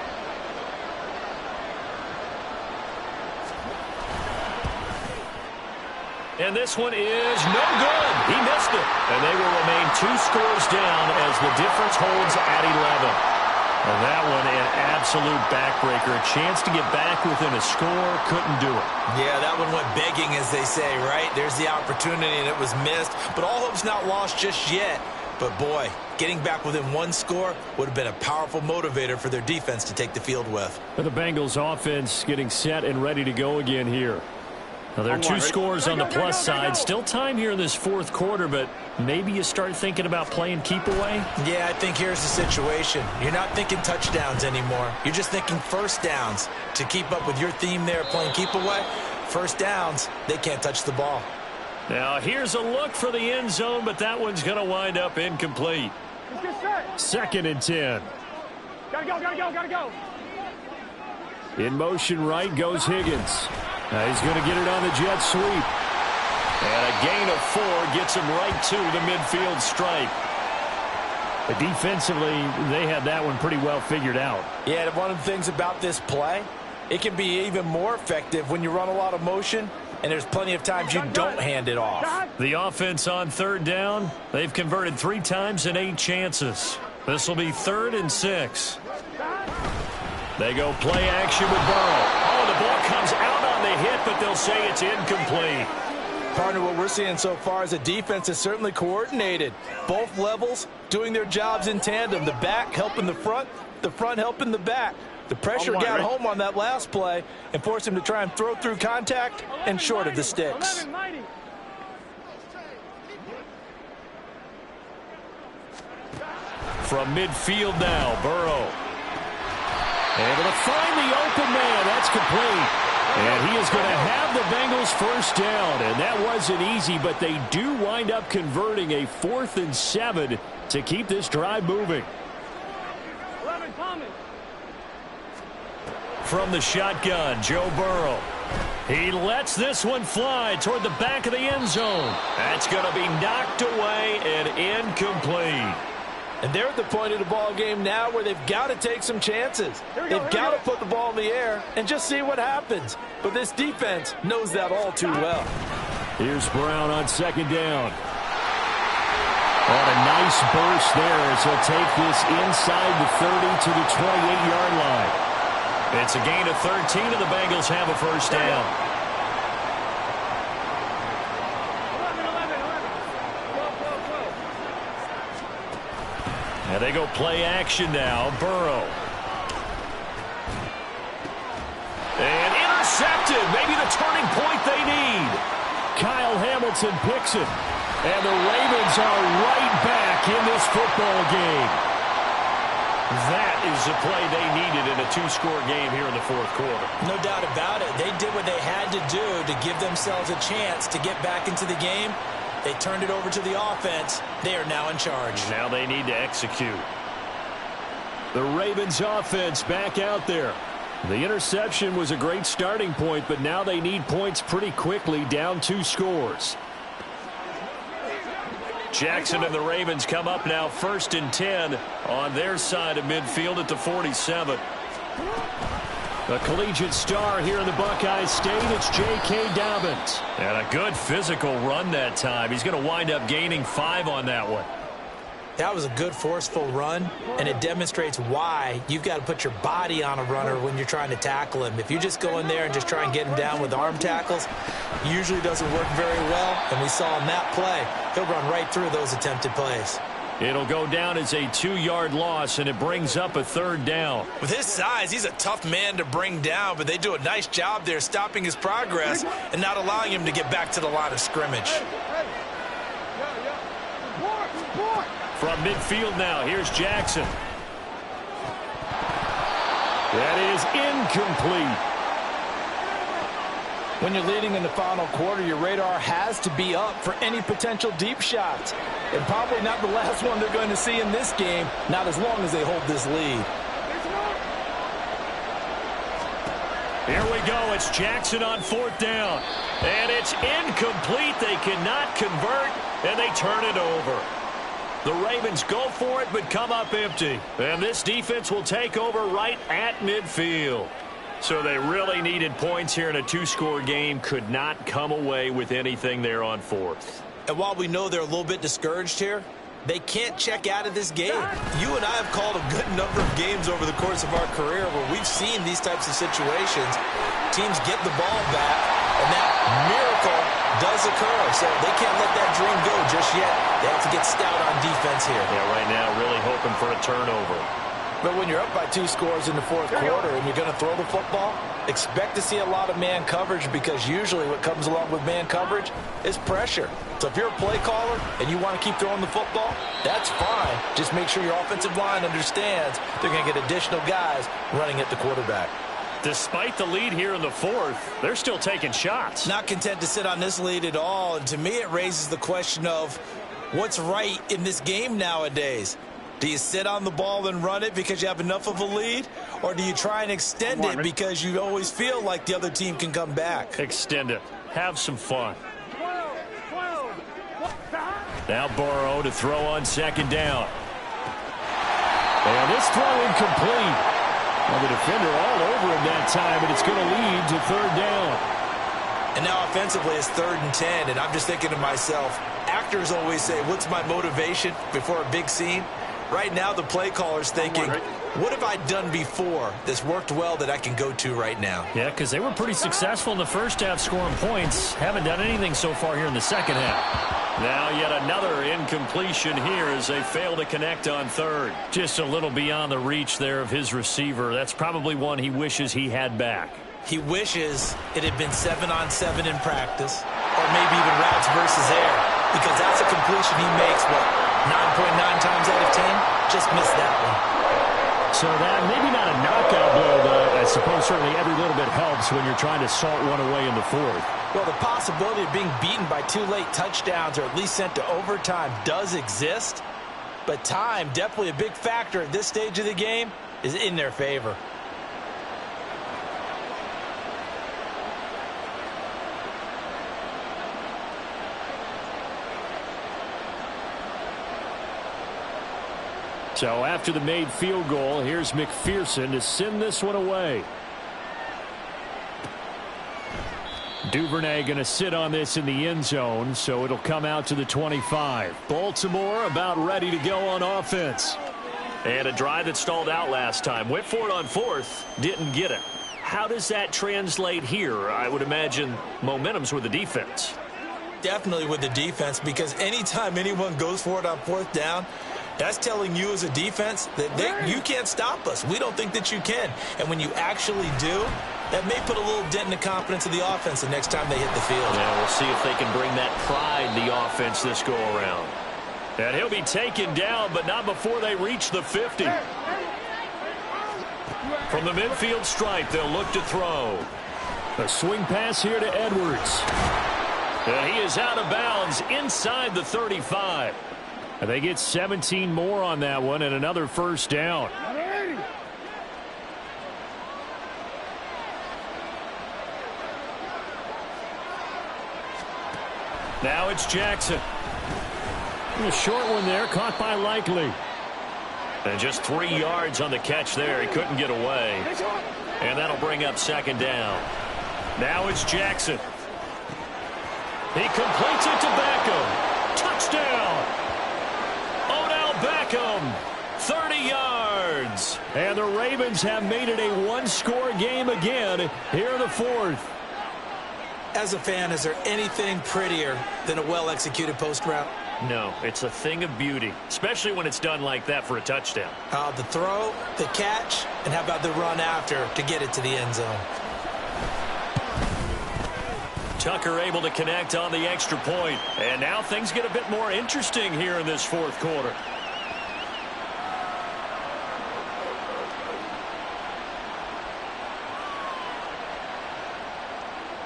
And this one is no good. He missed it. And they will remain 2 scores down as the difference holds at 11. And that one an absolute backbreaker. A chance to get back within a score. Couldn't do it. Yeah, that one went begging, as they say, right? There's the opportunity, and it was missed. But all hope's not lost just yet. But, boy, getting back within 1 score would have been a powerful motivator for their defense to take the field with. The Bengals offense getting set and ready to go again here. Now, there are 2 scores on the plus side. Still time here in this 4th quarter, but maybe you start thinking about playing keep away? Yeah, I think here's the situation. You're not thinking touchdowns anymore. You're just thinking first downs. To keep up with your theme there, playing keep away, first downs, they can't touch the ball. Now, here's a look for the end zone, but that one's going to wind up incomplete. 2nd and 10. Gotta go. In motion right goes Higgins. Now he's going to get it on the jet sweep. And a gain of 4 gets him right to the midfield stripe. But defensively, they had that one pretty well figured out. Yeah, one of the things about this play, it can be even more effective when you run a lot of motion, and there's plenty of times you don't hand it off. The offense on third down, they've converted 3 times in 8 chances. This will be 3rd and 6. They go play action with Burrow. Oh, the ball comes out on the hit, but they'll say it's incomplete. Partner, what we're seeing so far is a defense is certainly coordinated. Both levels doing their jobs in tandem. The back helping the front helping the back. The pressure got home on that last play and forced him to try and throw through contact and short of the sticks. From midfield now, Burrow. Able to find the open man. That's complete. And he is going to have the Bengals first down. And that wasn't easy, but they do wind up converting a 4th and 7 to keep this drive moving. 11, Thomas. from the shotgun, Joe Burrow. He lets this one fly toward the back of the end zone. That's going to be knocked away and incomplete. And they're at the point of the ball game now where they've got to take some chances. They've got to put the ball in the air and just see what happens. But this defense knows that all too well. Here's Brown on second down. On a nice burst there as he'll take this inside the 30 to the 28-yard line. It's a gain of 13, and the Bengals have a first down. 12. And they go play action now. Burrow. And intercepted. Maybe the turning point they need. Kyle Hamilton picks it. And the Ravens are right back in this football game. That is the play they needed in a two-score game here in the fourth quarter. No doubt about it. They did what they had to do to give themselves a chance to get back into the game. They turned it over to the offense. They are now in charge. Now they need to execute. The Ravens offense back out there. The interception was a great starting point, but now they need points pretty quickly, down 2 scores. Jackson and the Ravens come up now 1st and 10 on their side of midfield at the 47. The collegiate star here in the Buckeye State, it's J.K. Dobbins. And a good physical run that time. He's going to wind up gaining 5 on that one. That was a good, forceful run, and it demonstrates why you've got to put your body on a runner when you're trying to tackle him. If you just go in there and just try and get him down with arm tackles, usually doesn't work very well, and we saw in that play, he'll run right through those attempted plays. It'll go down as a 2-yard loss, and it brings up a 3rd down. With his size, he's a tough man to bring down, but they do a nice job there stopping his progress and not allowing him to get back to the line of scrimmage. From midfield now, here's Jackson. That is incomplete. When you're leading in the final quarter, your radar has to be up for any potential deep shots. And probably not the last one they're going to see in this game, not as long as they hold this lead. Here we go. It's Jackson on 4th down. And it's incomplete. They cannot convert, and they turn it over. The Ravens go for it, but come up empty. And this defense will take over right at midfield. So they really needed points here in a 2-score game. Could not come away with anything there on 4th. And while we know they're a little bit discouraged here, they can't check out of this game. You and I have called a good number of games over the course of our career where we've seen these types of situations. Teams get the ball back, and that miracle does occur. So they can't let that dream go just yet. They have to get stout on defense here. Yeah, right now really hoping for a turnover. But when you're up by 2 scores in the fourth quarter and you're going to throw the football, expect to see a lot of man coverage, because usually what comes along with man coverage is pressure. So if you're a play caller and you want to keep throwing the football, that's fine. Just make sure your offensive line understands they're going to get additional guys running at the quarterback. Despite the lead here in the fourth, they're still taking shots. Not content to sit on this lead at all. And to me, it raises the question of what's right in this game nowadays. Do you sit on the ball and run it because you have enough of a lead? Or do you try and extend it because you always feel like the other team can come back? Extend it. Have some fun. Now Burrow to throw on 2nd down. And this throw incomplete. Well, the defender all over him that time, and it's going to lead to 3rd down. And now offensively it's 3rd and 10, and I'm just thinking to myself, actors always say, what's my motivation before a big scene? Right now the play caller's thinking, what have I done before that's worked well that I can go to right now? Yeah, because they were pretty successful in the first half scoring points. Haven't done anything so far here in the second half. Now yet another incompletion here as they fail to connect on 3rd. Just a little beyond the reach there of his receiver. That's probably one he wishes he had back. He wishes it had been 7-on-7 in practice, or maybe even routes versus air, because that's a completion he makes, 9.9 times out of 10? Just missed that one. So that maybe not a knockout blow, but I suppose certainly every little bit helps when you're trying to salt one away in the fourth. Well, the possibility of being beaten by 2 late touchdowns or at least sent to overtime does exist, but time, definitely a big factor at this stage of the game, is in their favor. So after the made field goal, here's McPherson to send this one away. Duvernay going to sit on this in the end zone, so it'll come out to the 25. Baltimore about ready to go on offense. And a drive that stalled out last time. Went for it on fourth, didn't get it. How does that translate here? I would imagine momentum's with the defense. Definitely with the defense, because anytime anyone goes for it on fourth down, that's telling you as a defense that you can't stop us. We don't think that you can. And when you actually do, that may put a little dent in the confidence of the offense the next time they hit the field. Yeah, we'll see if they can bring that pride in the offense this go-around. And he'll be taken down, but not before they reach the 50. From the midfield stripe, they'll look to throw. A swing pass here to Edwards. And he is out of bounds inside the 35. And they get 17 more on that one and another first down. Now it's Jackson. A short one there, caught by Likely. And just 3 yards on the catch there. He couldn't get away. And that'll bring up second down. Now it's Jackson. He completes it to Beckham. Touchdown. Odell Beckham, 30 yards. And the Ravens have made it a one-score game again here in the fourth. As a fan, is there anything prettier than a well-executed post route? No, it's a thing of beauty, especially when it's done like that for a touchdown. The throw, the catch, and how about the run after to get it to the end zone? Tucker able to connect on the extra point. And now things get a bit more interesting here in this fourth quarter.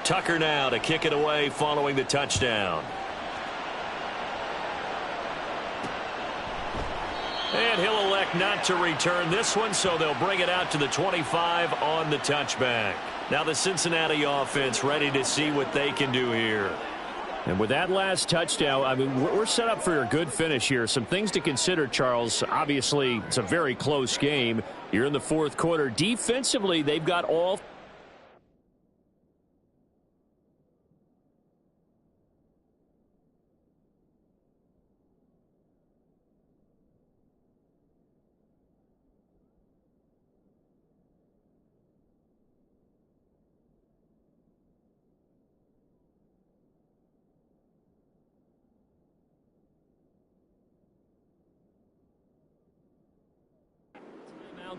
Tucker now to kick it away following the touchdown. And he'll elect not to return this one, so they'll bring it out to the 25 on the touchback. Now the Cincinnati offense ready to see what they can do here. And with that last touchdown, I mean, we're set up for a good finish here. Some things to consider, Charles. Obviously, it's a very close game. You're in the fourth quarter. Defensively, they've got all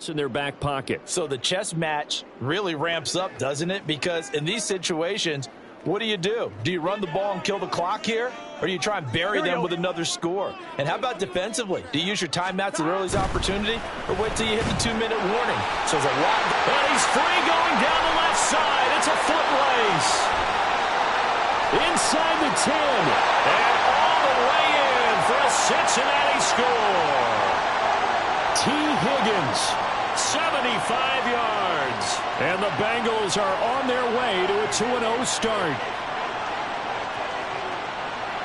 in their back pocket. So the chess match really ramps up, doesn't it? Because in these situations, what do? Do you run the ball and kill the clock here? Or do you try and bury them with another score? And how about defensively? Do you use your timeouts at earliest opportunity? Or wait till you hit the 2-minute warning? So there's a lot. And he's free going down the left side. It's a foot race. Inside the 10. And all the way in for a Cincinnati score. T. Higgins, 75 yards. And the Bengals are on their way to a 2-0 start.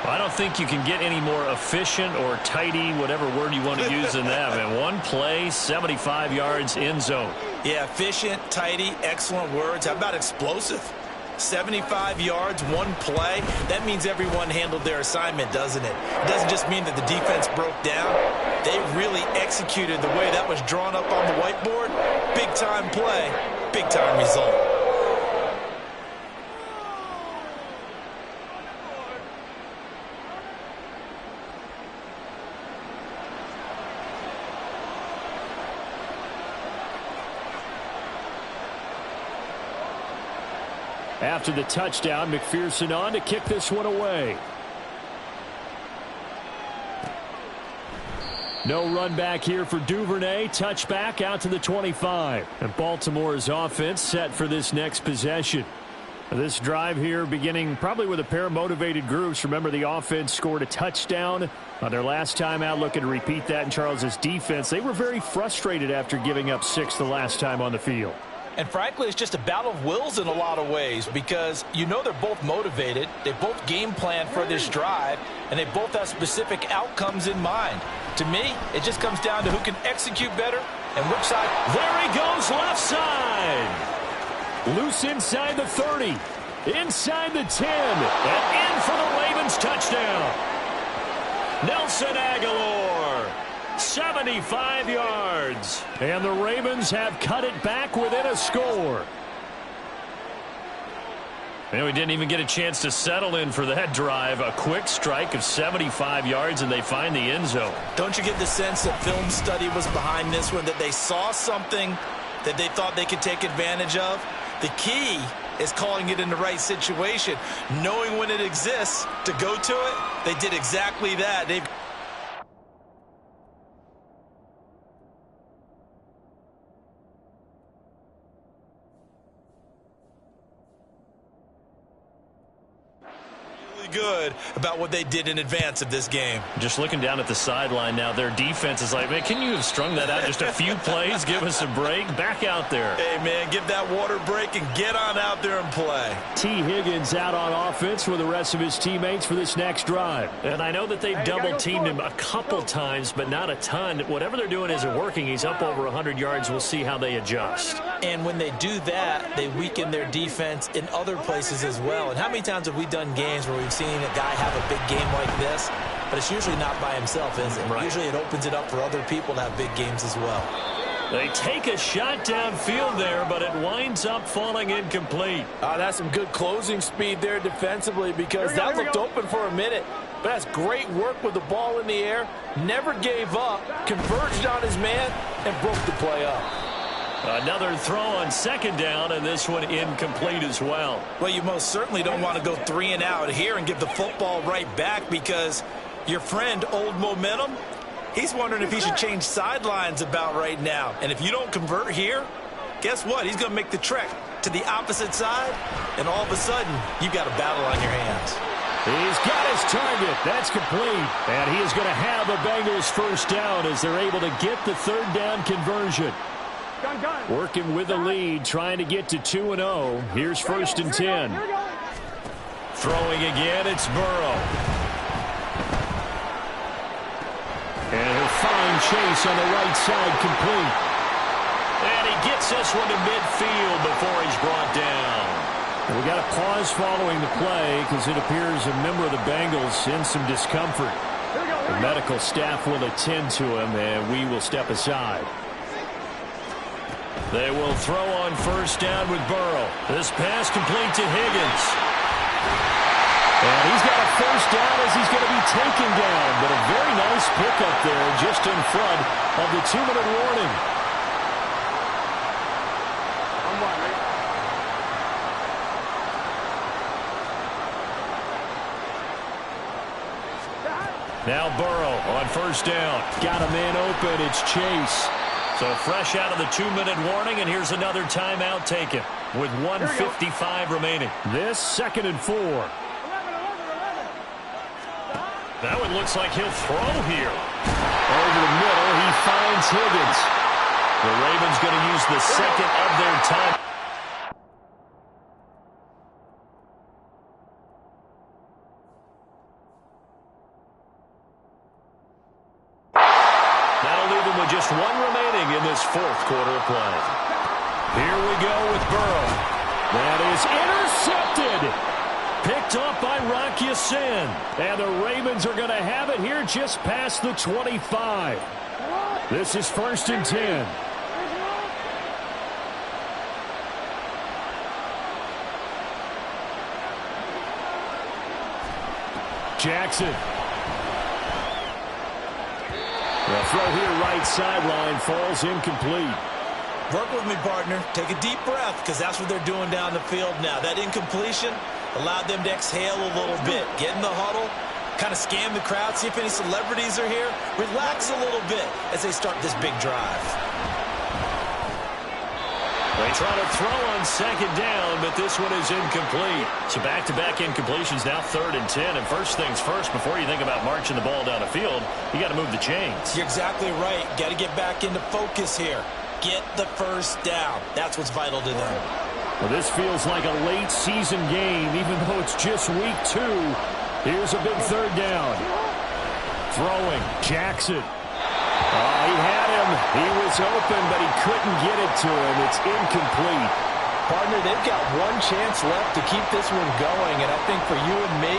I don't think you can get any more efficient or tidy, whatever word you want to use in that. And one play, 75 yards, end zone. Yeah, efficient, tidy, excellent words. How about explosive? 75 yards, one play. That means everyone handled their assignment, doesn't it? It doesn't just mean that the defense broke down. They really executed the way that was drawn up on the whiteboard. Big-time play, big-time result. After the touchdown, McPherson on to kick this one away. No run back here for Duvernay. Touchback out to the 25. And Baltimore's offense set for this next possession. This drive here beginning probably with a pair of motivated groups. Remember, the offense scored a touchdown on their last time out, looking to repeat that in Charles's defense. They were very frustrated after giving up 6 the last time on the field. And frankly, it's just a battle of wills in a lot of ways because you know they're both motivated. They both game plan for this drive, and they both have specific outcomes in mind. To me, it just comes down to who can execute better and which side. There he goes, left side. Loose inside the 30. Inside the 10. And in for the Ravens touchdown. Nelson Aguilar. 75 yards. And the Ravens have cut it back within a score. And we didn't even get a chance to settle in for that drive. A quick strike of 75 yards, and they find the end zone. Don't you get the sense that film study was behind this one, that they saw something that they thought they could take advantage of? The key is calling it in the right situation, knowing when it exists to go to it. They did exactly that. They've good about what they did in advance of this game. Just looking down at the sideline now, their defense is like, man, can you have strung that out just a few plays? Give us a break. Back out there. Hey, man, give that water break and get on out there and play. T. Higgins out on offense with the rest of his teammates for this next drive. And I know that they've double-teamed him a couple times, but not a ton. Whatever they're doing isn't working. He's up over 100 yards. We'll see how they adjust. And when they do that, they weaken their defense in other places as well. And how many times have we done games where we've seen a guy have a big game like this, but it's usually not by himself, is it? Right. Usually it opens it up for other people to have big games as well. They take a shot downfield there, but it winds up falling incomplete. That's some good closing speed there defensively because that looked open for a minute. But that's great work with the ball in the air. Never gave up, converged on his man, and broke the play up. Another throw on second down, and this one incomplete as well. Well, you most certainly don't want to go 3 and out here and give the football right back because your friend, Old Momentum, he's wondering if he should change sidelines about right now. And if you don't convert here, guess what? He's going to make the trek to the opposite side, and all of a sudden, you've got a battle on your hands. He's got his target. That's complete. And he is going to have the Bengals first down as they're able to get the third down conversion. Working with the lead, trying to get to 2-0. Here's 1st and 10. Throwing again, it's Burrow. And a fine chase on the right side, complete. And he gets this one to midfield before he's brought down. We got a pause following the play because it appears a member of the Bengals in some discomfort. The medical staff will attend to him, and we will step aside. They will throw on first down with Burrow. This pass complete to Higgins. And he's got a first down as he's going to be taken down. But a very nice pickup there just in front of the 2-minute warning. Now Burrow on first down. Got a man open. It's Chase. So fresh out of the 2-minute warning, and here's another timeout taken with 1:55 remaining. This 2nd and 4. That one looks like he'll throw here. Over the middle, he finds Higgins. The Ravens going to use the second of their time. That'll leave them with just one remaining in this 4th quarter of play. Here we go with Burrow. That is intercepted. Picked off by Rocky Sin. And the Ravens are going to have it here just past the 25. This is 1st and 10. Jackson. The throw here right sideline falls incomplete. Work with me, partner. Take a deep breath because that's what they're doing down the field now. That incompletion allowed them to exhale a little bit. Get in the huddle, kind of scan the crowd, see if any celebrities are here. Relax a little bit as they start this big drive. They try to throw on second down, but this one is incomplete. So back-to-back incompletions, now 3rd and 10. And first things first, before you think about marching the ball down the field, you got to move the chains. You're exactly right. Got to get back into focus here. Get the first down. That's what's vital to them. Well, this feels like a late season game, even though it's just week 2. Here's a big third down. Throwing, Jackson. He had him. He was open, but he couldn't get it to him. It's incomplete. Partner, they've got one chance left to keep this one going, and I think for you and me,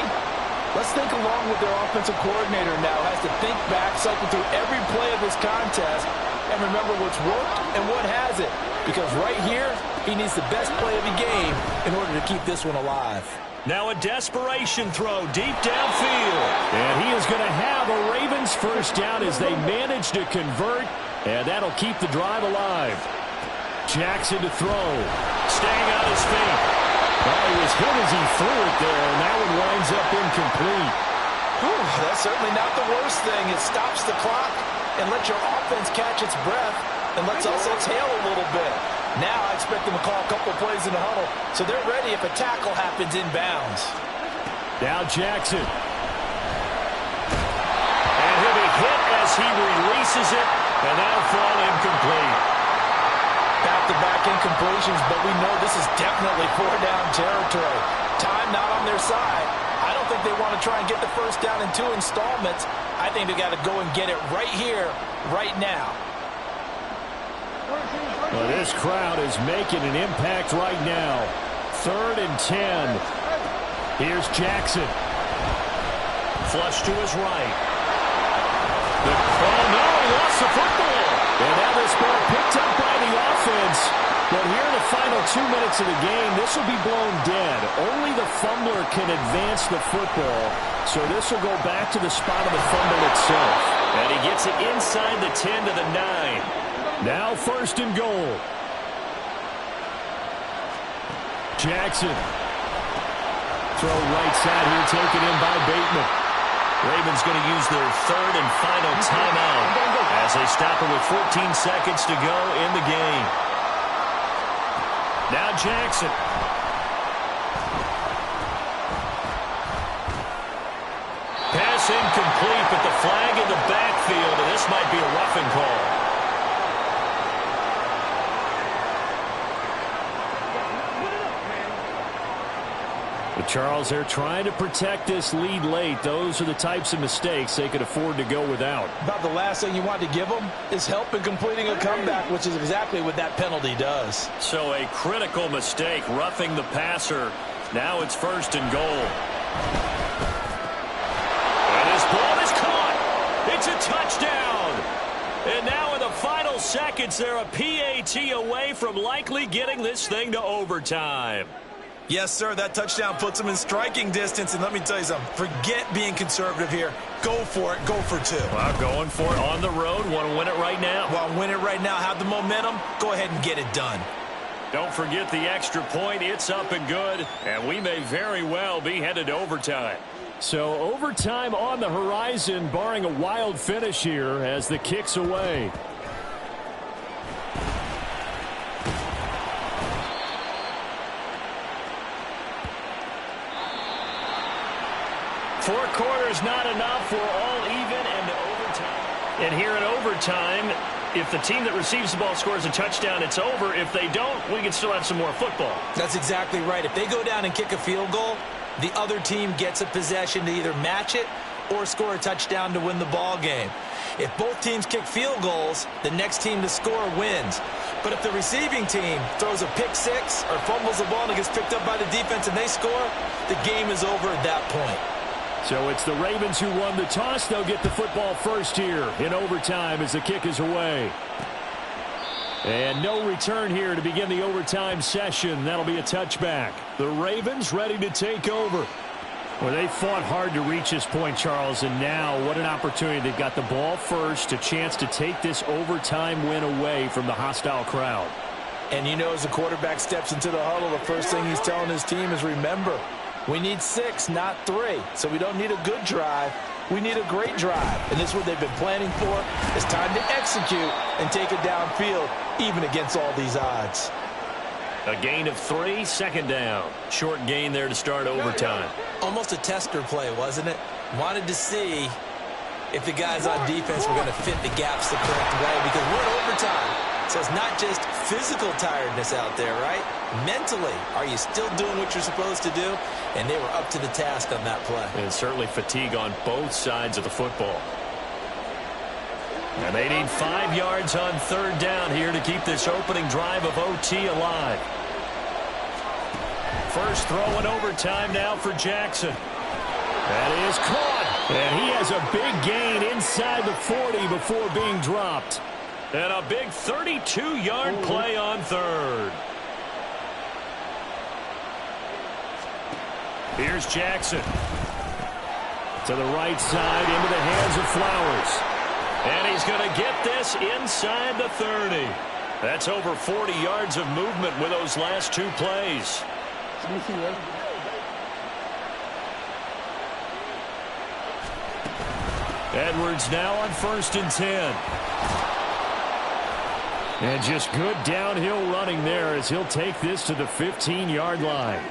let's think along with their offensive coordinator now. Has to think back, cycle through every play of this contest, and remember what's worked and what hasn't. Because right here, he needs the best play of the game in order to keep this one alive. Now a desperation throw deep downfield. And he is going to have a Ravens first down as they manage to convert, and that'll keep the drive alive. Jackson to throw. Staying on his feet. He was hit as he threw it there, and that one winds up incomplete. That's certainly not the worst thing. It stops the clock and lets your offense catch its breath and lets us exhale a little bit. Now I expect them to call a couple plays in the huddle, so they're ready if a tackle happens inbounds. Now Jackson. And he'll be hit as he releases it, and that'll fall incomplete. Back-to-back incompletions, but we know this is definitely 4-down territory. Time not on their side. I don't think they want to try and get the first down in 2 installments. I think they got to go and get it right here, right now. Well, this crowd is making an impact right now. 3rd and 10. Here's Jackson. Flush to his right. Oh, no, he lost the football. And now this ball picked up by the offense. But here in the final 2 minutes of the game, this will be blown dead. Only the fumbler can advance the football. So this will go back to the spot of the fumble itself. And he gets it inside the 10 to the 9. Now 1st and goal. Jackson. Throw right side here, taken in by Bateman. Ravens going to use their 3rd and final timeout as they stop it with 14 seconds to go in the game. Now Jackson. Pass incomplete, but the flag in the backfield, and this might be a roughing call. But Charles, they're trying to protect this lead late. Those are the types of mistakes they could afford to go without. About the last thing you want to give them is help in completing a comeback, which is exactly what that penalty does. So a critical mistake, roughing the passer. Now it's 1st and goal. And his ball is caught. It's a touchdown. And now in the final seconds, they're a PAT away from likely getting this thing to overtime. Yes, sir, that touchdown puts them in striking distance. And let me tell you something, forget being conservative here. Go for it, go for 2. Well, going for it on the road. Want to win it right now. Well, win it right now, have the momentum, go ahead and get it done. Don't forget the extra point. It's up and good. And we may very well be headed to overtime. So overtime on the horizon, barring a wild finish here as the kick's away. 4 quarters not enough. We're all even and overtime. And here in overtime, if the team that receives the ball scores a touchdown, it's over. If they don't, we can still have some more football. That's exactly right. If they go down and kick a field goal, the other team gets a possession to either match it or score a touchdown to win the ball game. If both teams kick field goals, the next team to score wins. But if the receiving team throws a pick 6 or fumbles the ball and it gets picked up by the defense and they score, the game is over at that point. So it's the Ravens who won the toss. They'll get the football first here in overtime as the kick is away. And no return here to begin the overtime session. That'll be a touchback. The Ravens ready to take over. Well, they fought hard to reach this point, Charles, and now what an opportunity. They've got the ball first, a chance to take this overtime win away from the hostile crowd. And you know, as the quarterback steps into the huddle, the first thing he's telling his team is, remember, we need 6, not 3. So we don't need a good drive. We need a great drive. And this is what they've been planning for. It's time to execute and take it downfield, even against all these odds. A gain of 3, 2nd down. Short gain there to start overtime. Almost a tester play, wasn't it? Wanted to see if the guys on defense were going to fit the gaps the correct way, because we're in overtime. So it's not just physical tiredness out there, right? Mentally, are you still doing what you're supposed to do? And they were up to the task on that play. And certainly fatigue on both sides of the football. And they need 5 yards on third down here to keep this opening drive of OT alive. First throw in overtime now for Jackson. That is caught. And he has a big gain inside the 40 before being dropped. And a big 32-yard play on third. Here's Jackson. To the right side, into the hands of Flowers. And he's going to get this inside the 30. That's over 40 yards of movement with those last 2 plays. Edwards now on 1st and 10. And just good downhill running there as he'll take this to the 15-yard line.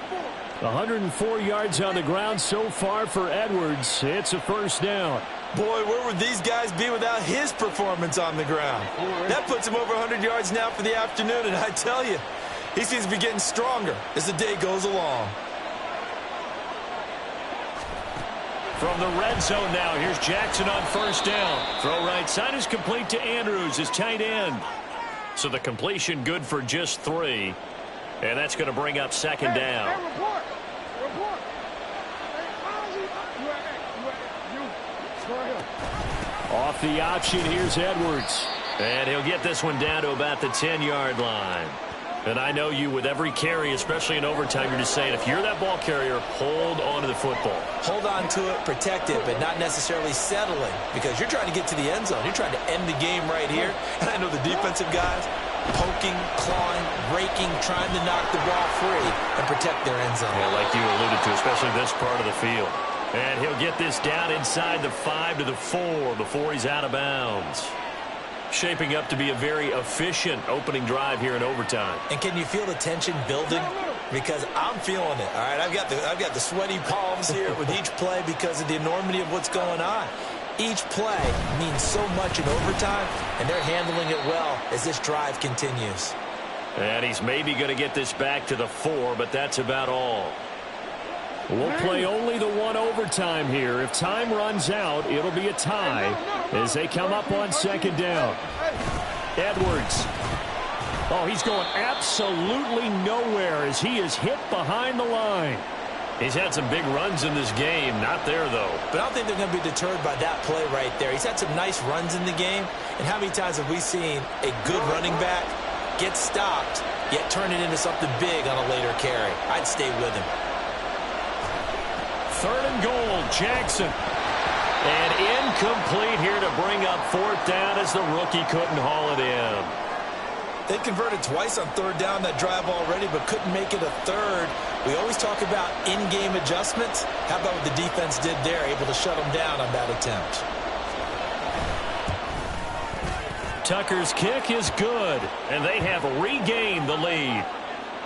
104 yards on the ground so far for Edwards. It's a first down. Boy, where would these guys be without his performance on the ground? That puts him over 100 yards now for the afternoon, and I tell you, he seems to be getting stronger as the day goes along. From the red zone now, here's Jackson on 1st down. Throw right side is complete to Andrews, his tight end. So the completion good for just 3. And that's going to bring up 2nd down. Off the option, here's Edwards. And he'll get this one down to about the 10-yard line. And I know you with every carry, especially in overtime, you're just saying, if you're that ball carrier, hold on to the football. Hold on to it, protect it, but not necessarily settling, because you're trying to get to the end zone. You're trying to end the game right here. And I know the defensive guys poking, clawing, raking, trying to knock the ball free and protect their end zone. Yeah, like you alluded to, especially this part of the field. And he'll get this down inside the 5 to the 4 before he's out of bounds. Shaping up to be a very efficient opening drive here in overtime. And can you feel the tension building? Because I'm feeling it. All right, I've got the sweaty palms here with each play because of the enormity of what's going on. Each play means so much in overtime, and they're handling it well as this drive continues. And he's maybe going to get this back to the 4, but that's about all. We'll play only the 1 overtime here. If time runs out, it'll be a tie as they come up on 2nd down. Edwards. Oh, he's going absolutely nowhere as he is hit behind the line. He's had some big runs in this game. Not there, though. But I don't think they're going to be deterred by that play right there. He's had some nice runs in the game. And how many times have we seen a good running back get stopped, yet turn it into something big on a later carry? I'd stay with him. 3rd and goal, Jackson. And incomplete here to bring up 4th down as the rookie couldn't haul it in. They converted twice on 3rd down that drive already, but couldn't make it a 3rd. We always talk about in-game adjustments. How about what the defense did there, able to shut them down on that attempt? Tucker's kick is good, and they have regained the lead.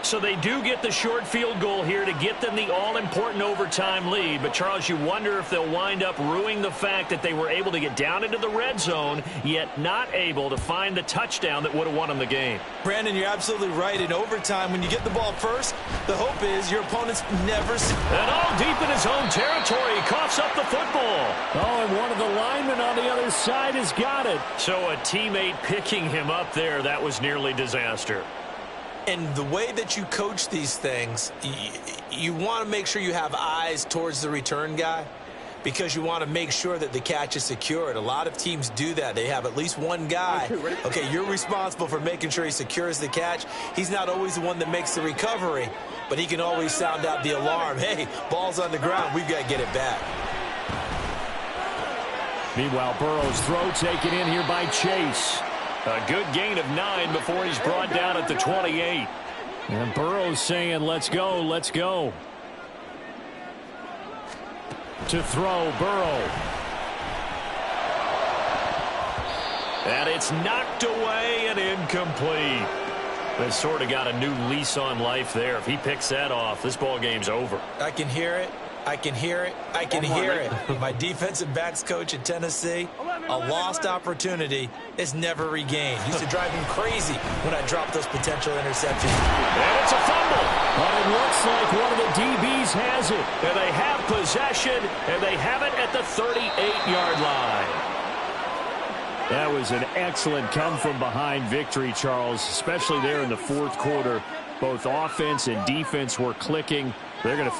So they do get the short field goal here to get them the all-important overtime lead. But, Charles, you wonder if they'll wind up ruining the fact that they were able to get down into the red zone, yet not able to find the touchdown that would have won them the game. Brandon, you're absolutely right. In overtime, when you get the ball first, the hope is your opponents never... And all deep in his own territory, he coughs up the football. Oh, and one of the linemen on the other side has got it. So a teammate picking him up there, that was nearly disaster. And the way that you coach these things, you want to make sure you have eyes towards the return guy because you want to make sure that the catch is secured. A lot of teams do that. They have at least one guy. Okay, you're responsible for making sure he secures the catch. He's not always the one that makes the recovery, but he can always sound out the alarm. Hey, ball's on the ground. We've got to get it back. Meanwhile, Burrow's throw taken in here by Chase. A good gain of 9 before he's brought down at the 28. And Burrow's saying, let's go, let's go. To throw, Burrow. And it's knocked away and incomplete. They sort of got a new lease on life there. If he picks that off, this ball game's over. I can hear it. I can hear it. I can hear it. My defensive backs coach at Tennessee, a lost opportunity is never regained. Used to drive him crazy when I dropped those potential interceptions. And it's a fumble. But it looks like one of the DBs has it. And they have possession, and they have it at the 38-yard line. That was an excellent come-from-behind victory, Charles, especially there in the fourth quarter. Both offense and defense were clicking. They're going to